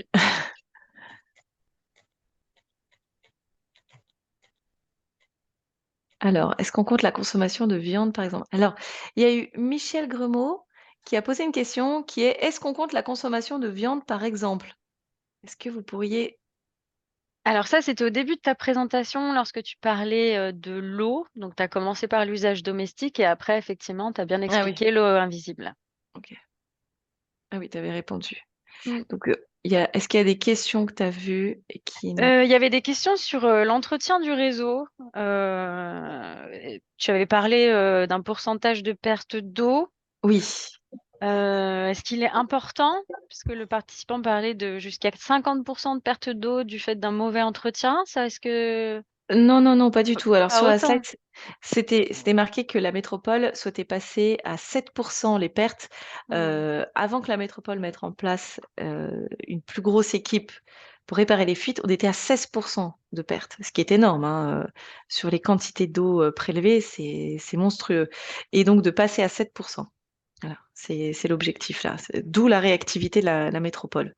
Alors, est-ce qu'on compte la consommation de viande, par exemple? Alors, il y a eu Michel Gremaud qui a posé une question qui est: est-ce qu'on compte la consommation de viande, par exemple? Est-ce que vous pourriez... Alors ça, c'était au début de ta présentation lorsque tu parlais de l'eau. Donc, tu as commencé par l'usage domestique et après, effectivement, tu as bien Ah oui, expliqué l'eau invisible. ok. Ah oui, tu avais répondu. Mm. Donc, est-ce qu'il y a des questions que tu as vues et qui n'ont... Il y avait des questions sur l'entretien du réseau. Tu avais parlé d'un pourcentage de perte d'eau. Oui. Est-ce qu'il est important, puisque le participant parlait de jusqu'à 50% de perte d'eau du fait d'un mauvais entretien, ça, est-ce que Non, non, non, pas du tout. Alors, pas sur la slide, autant? c'était marqué que la métropole souhaitait passer à 7% les pertes Hmm. avant que la métropole mette en place une plus grosse équipe pour réparer les fuites. On était à 16% de pertes, ce qui est énorme hein. Sur les quantités d'eau prélevées, c'est monstrueux. Et donc, de passer à 7%. Voilà, c'est l'objectif là. D'où la réactivité de la métropole.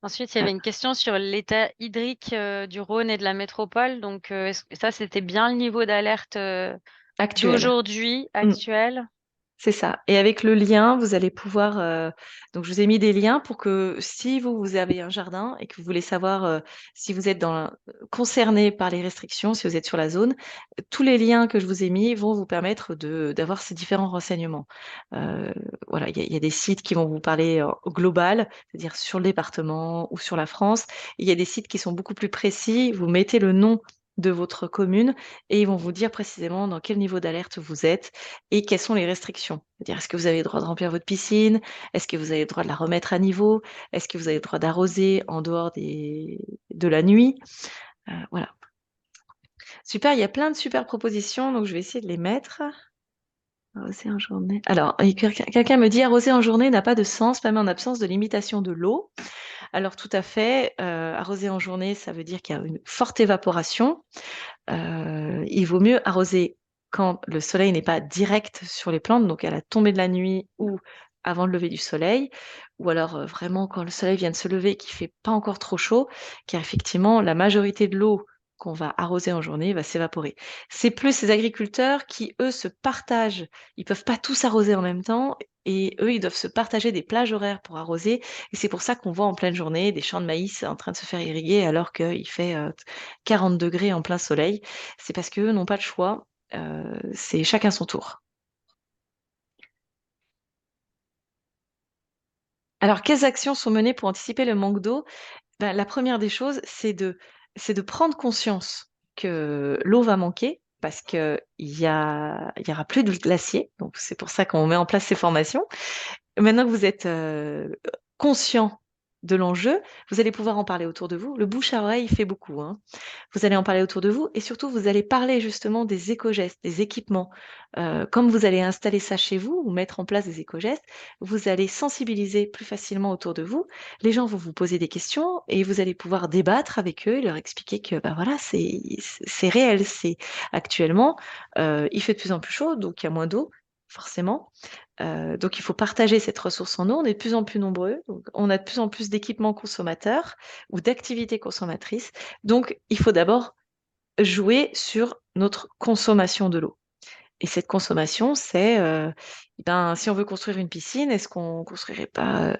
Ensuite, il y avait une question sur l'état hydrique du Rhône et de la métropole. Donc, est-ce que ça, c'était bien le niveau d'alerte Actuelle. d'aujourd'hui, actuel? C'est ça. Et avec le lien, vous allez pouvoir. Donc, je vous ai mis des liens pour que si vous avez un jardin et que vous voulez savoir si vous êtes concerné par les restrictions, si vous êtes sur la zone, tous les liens que je vous ai mis vont vous permettre d'avoir ces différents renseignements. Euh, voilà, il y a des sites qui vont vous parler au global, c'est-à-dire sur le département ou sur la France. Il y a des sites qui sont beaucoup plus précis. Vous mettez le nom de votre commune et ils vont vous dire précisément dans quel niveau d'alerte vous êtes et quelles sont les restrictions. C'est-à-dire, est-ce que vous avez le droit de remplir votre piscine? Est-ce que vous avez le droit de la remettre à niveau? Est-ce que vous avez le droit d'arroser en dehors de la nuit? Voilà. Super, il y a plein de super propositions, donc je vais essayer de les mettre. Arroser en journée. Alors, quelqu'un me dit arroser en journée n'a pas de sens, même en absence de limitation de l'eau. Alors, tout à fait, arroser en journée, ça veut dire qu'il y a une forte évaporation. Il vaut mieux arroser quand le soleil n'est pas direct sur les plantes, donc à la tombée de la nuit ou avant le lever du soleil, ou alors vraiment quand le soleil vient de se lever, qu'il fait pas encore trop chaud, car effectivement, la majorité de l'eau qu'on va arroser en journée va s'évaporer. C'est plus ces agriculteurs qui, eux, se partagent. Ils peuvent pas tous arroser en même temps. Et eux, ils doivent se partager des plages horaires pour arroser. Et c'est pour ça qu'on voit en pleine journée des champs de maïs en train de se faire irriguer alors qu'il fait 40 degrés en plein soleil. C'est parce qu'eux n'ont pas le choix. C'est chacun son tour. Alors, quelles actions sont menées pour anticiper le manque d'eau? Ben, la première des choses, c'est de prendre conscience que l'eau va manquer parce il y aura plus de glaciers. Donc, c'est pour ça qu'on met en place ces formations. Maintenant que vous êtes conscient de l'enjeu, vous allez pouvoir en parler autour de vous. Le bouche à oreille fait beaucoup, hein. Vous allez en parler autour de vous et surtout, vous allez parler justement des éco-gestes, des équipements. Comme vous allez installer ça chez vous ou mettre en place des éco-gestes, vous allez sensibiliser plus facilement autour de vous. Les gens vont vous poser des questions et vous allez pouvoir débattre avec eux et leur expliquer que bah voilà, c'est réel. C'est actuellement, il fait de plus en plus chaud, donc il y a moins d'eau, forcément. Donc il faut partager cette ressource en eau. On est de plus en plus nombreux, donc on a de plus en plus d'équipements consommateurs ou d'activités consommatrices. Donc il faut d'abord jouer sur notre consommation de l'eau. Et cette consommation, c'est, ben, si on veut construire une piscine, est-ce qu'on construirait pas...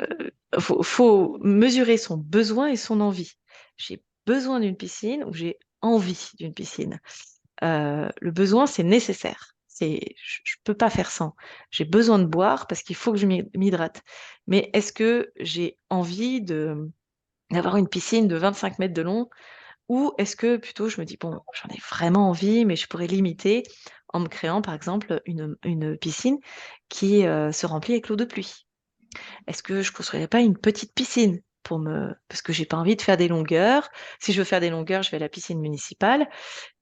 faut mesurer son besoin et son envie. J'ai besoin d'une piscine ou j'ai envie d'une piscine. Le besoin, c'est nécessaire. Je peux pas faire sans. J'ai besoin de boire parce qu'il faut que je m'hydrate. Mais est-ce que j'ai envie d'avoir une piscine de 25 mètres de long ou est-ce que plutôt je me dis, bon, j'en ai vraiment envie, mais je pourrais limiter en me créant par exemple une piscine qui se remplit avec l'eau de pluie. Est-ce que je construirais pas une petite piscine parce que j'ai pas envie de faire des longueurs. Si je veux faire des longueurs, je vais à la piscine municipale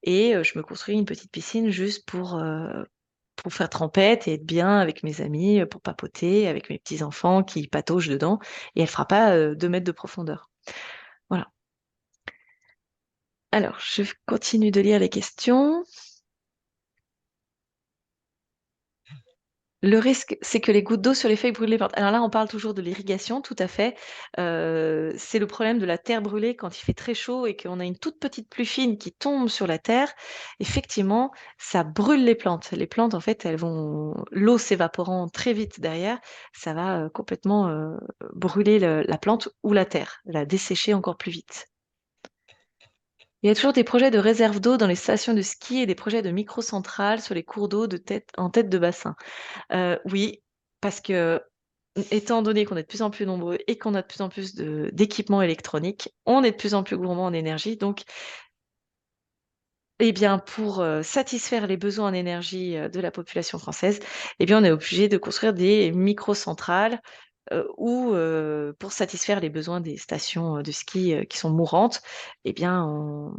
et je me construis une petite piscine juste pour faire trempette et être bien avec mes amis, pour papoter avec mes petits-enfants qui pataugent dedans et elle fera pas 2 mètres de profondeur. Voilà. Alors, je continue de lire les questions. Le risque, c'est que les gouttes d'eau sur les feuilles brûlent les plantes. Alors là, on parle toujours de l'irrigation, tout à fait. C'est le problème de la terre brûlée quand il fait très chaud et qu'on a une toute petite pluie fine qui tombe sur la terre. Effectivement, ça brûle les plantes. Les plantes, en fait, l'eau s'évaporant très vite derrière, ça va complètement brûler la plante ou la terre, la dessécher encore plus vite. Il y a toujours des projets de réserve d'eau dans les stations de ski et des projets de microcentrales sur les cours d'eau en tête de bassin. Oui, parce que étant donné qu'on est de plus en plus nombreux et qu'on a de plus en plus d'équipements électroniques, on est de plus en plus gourmand en énergie. Donc, eh bien, pour satisfaire les besoins en énergie de la population française, eh bien, on est obligé de construire des microcentrales ou pour satisfaire les besoins des stations de ski qui sont mourantes, eh bien,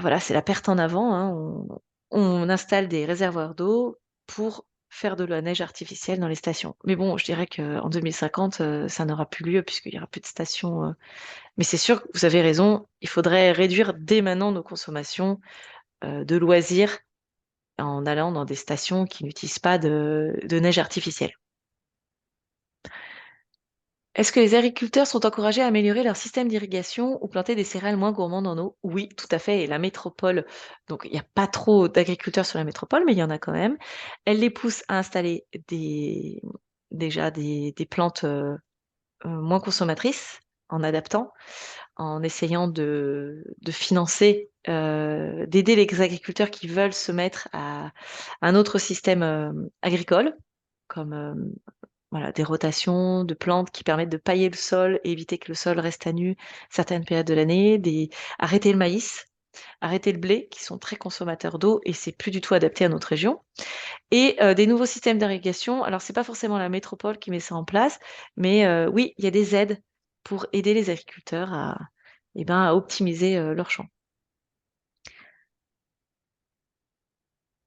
voilà, c'est la perte en avant, hein. On installe des réservoirs d'eau pour faire de la neige artificielle dans les stations. Mais bon, je dirais qu'en 2050, ça n'aura plus lieu puisqu'il y aura plus de stations. Mais c'est sûr que vous avez raison, il faudrait réduire dès maintenant nos consommations de loisirs en allant dans des stations qui n'utilisent pas de neige artificielle. Est-ce que les agriculteurs sont encouragés à améliorer leur système d'irrigation ou planter des céréales moins gourmandes en eau? Oui, tout à fait. Et la métropole, donc il n'y a pas trop d'agriculteurs sur la métropole, mais il y en a quand même. Elle les pousse à installer déjà des plantes moins consommatrices en adaptant, en essayant de financer, d'aider les agriculteurs qui veulent se mettre à un autre système agricole, comme voilà, des rotations de plantes qui permettent de pailler le sol et éviter que le sol reste à nu certaines périodes de l'année, arrêter le maïs, arrêter le blé, qui sont très consommateurs d'eau et c'est plus du tout adapté à notre région. Et des nouveaux systèmes d'irrigation. Alors, c'est pas forcément la métropole qui met ça en place, mais oui, il y a des aides pour aider les agriculteurs à optimiser leurs champs.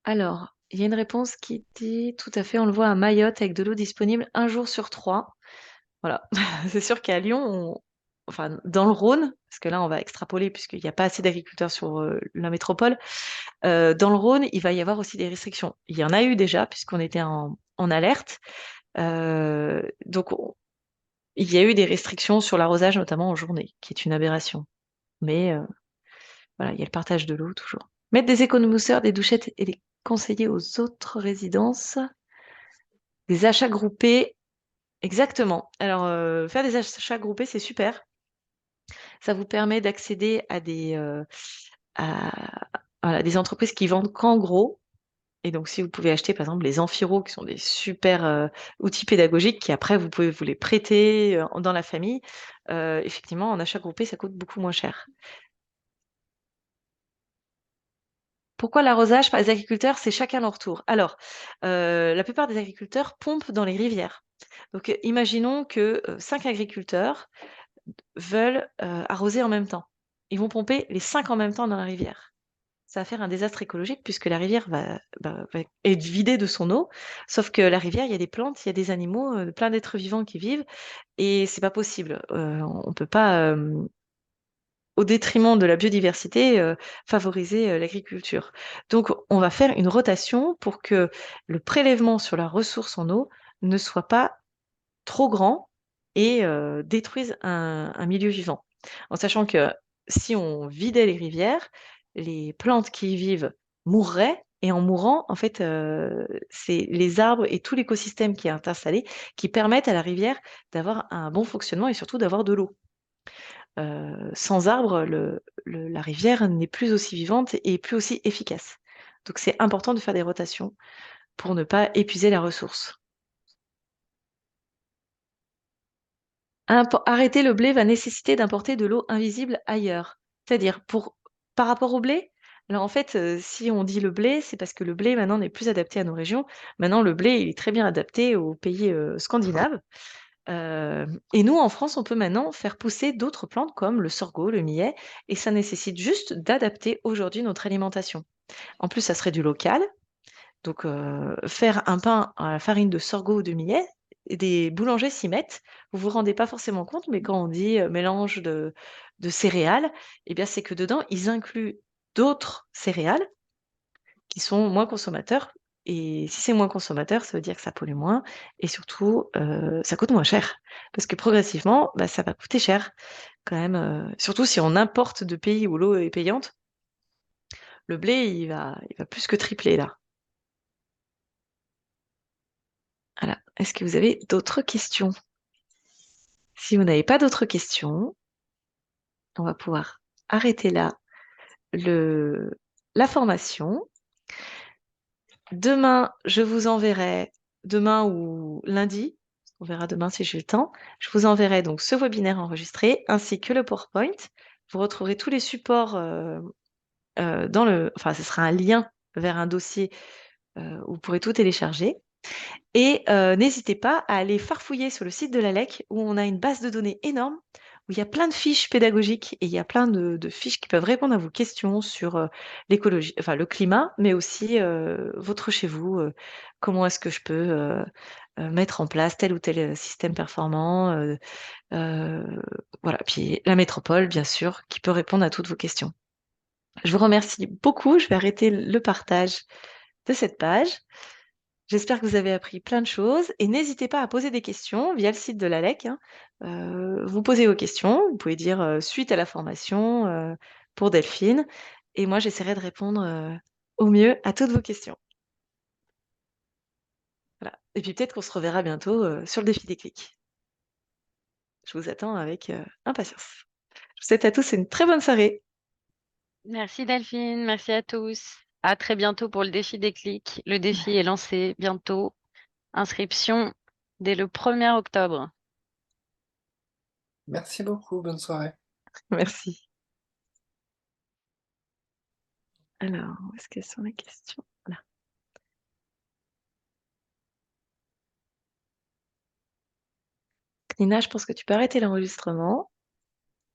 Alors, il y a une réponse qui dit tout à fait, on le voit à Mayotte avec de l'eau disponible 1 jour sur 3. Voilà, c'est sûr qu'à Lyon, enfin dans le Rhône, parce que là on va extrapoler puisqu'il n'y a pas assez d'agriculteurs sur la métropole, dans le Rhône, il va y avoir aussi des restrictions. Il y en a eu déjà puisqu'on était en alerte. Donc il y a eu des restrictions sur l'arrosage, notamment en journée, qui est une aberration. Mais voilà, il y a le partage de l'eau toujours. Mettre des économousseurs, des douchettes et les conseiller aux autres résidences. Des achats groupés, exactement. Alors, faire des achats groupés, c'est super. Ça vous permet d'accéder à des entreprises qui vendent qu'en gros. Et donc, si vous pouvez acheter, par exemple, les Amphiro, qui sont des super outils pédagogiques, qui après, vous pouvez vous les prêter dans la famille, effectivement, en achat groupé, ça coûte beaucoup moins cher. Pourquoi l'arrosage par les agriculteurs, c'est chacun leur tour? Alors, la plupart des agriculteurs pompent dans les rivières. Donc, imaginons que 5 agriculteurs veulent arroser en même temps. Ils vont pomper les 5 en même temps dans la rivière. Ça va faire un désastre écologique puisque la rivière va être vidée de son eau. Sauf que la rivière, il y a des plantes, il y a des animaux, plein d'êtres vivants qui vivent, et c'est pas possible. On peut pas, au détriment de la biodiversité, favoriser l'agriculture. Donc, on va faire une rotation pour que le prélèvement sur la ressource en eau ne soit pas trop grand et détruise un milieu vivant. En sachant que si on vidait les rivières, les plantes qui y vivent mourraient, et en mourant, en fait, c'est les arbres et tout l'écosystème qui est installé qui permettent à la rivière d'avoir un bon fonctionnement et surtout d'avoir de l'eau. Sans arbres, la rivière n'est plus aussi vivante et plus aussi efficace. Donc c'est important de faire des rotations pour ne pas épuiser la ressource. Arrêter le blé va nécessiter d'importer de l'eau invisible ailleurs. C'est-à-dire, par rapport au blé, alors en fait, si on dit le blé, c'est parce que le blé maintenant n'est plus adapté à nos régions. Maintenant, le blé, il est très bien adapté aux pays scandinaves. Et nous, en France, on peut maintenant faire pousser d'autres plantes comme le sorgho, le millet, et ça nécessite juste d'adapter aujourd'hui notre alimentation. En plus, ça serait du local. Donc, faire un pain à la farine de sorgho ou de millet, et des boulangers s'y mettent. Vous vous rendez pas forcément compte, mais quand on dit mélange de céréales, eh bien, c'est que dedans, ils incluent d'autres céréales qui sont moins consommateurs. Et si c'est moins consommateur, ça veut dire que ça pollue moins et surtout, ça coûte moins cher. Parce que progressivement, bah, ça va coûter cher quand même, surtout si on importe de pays où l'eau est payante. Le blé, il va plus que tripler là. Voilà. Est-ce que vous avez d'autres questions? Si vous n'avez pas d'autres questions, on va pouvoir arrêter là la formation. Demain, je vous enverrai, demain ou lundi, on verra demain si j'ai le temps, je vous enverrai donc ce webinaire enregistré ainsi que le PowerPoint. Vous retrouverez tous les supports enfin, ce sera un lien vers un dossier où vous pourrez tout télécharger. Et n'hésitez pas à aller farfouiller sur le site de l'ALEC où on a une base de données énorme, où il y a plein de fiches pédagogiques et il y a plein de fiches qui peuvent répondre à vos questions sur l'écologie, enfin le climat, mais aussi votre chez vous, comment est-ce que je peux mettre en place tel ou tel système performant, voilà. Puis la métropole, bien sûr, qui peut répondre à toutes vos questions. Je vous remercie beaucoup. Je vais arrêter le partage de cette page. J'espère que vous avez appris plein de choses et n'hésitez pas à poser des questions via le site de l'ALEC, hein. Vous posez vos questions, vous pouvez dire suite à la formation pour Delphine et moi j'essaierai de répondre au mieux à toutes vos questions. Voilà. Et puis peut-être qu'on se reverra bientôt sur le défi des clics. Je vous attends avec impatience. Je vous souhaite à tous une très bonne soirée. Merci Delphine, merci à tous. À très bientôt pour le défi des clics. Le défi est lancé bientôt. Inscription dès le 1er octobre. Merci beaucoup, bonne soirée. Merci. Alors, où est-ce qu'elles sont les questions? Là. Nina, je pense que tu peux arrêter l'enregistrement.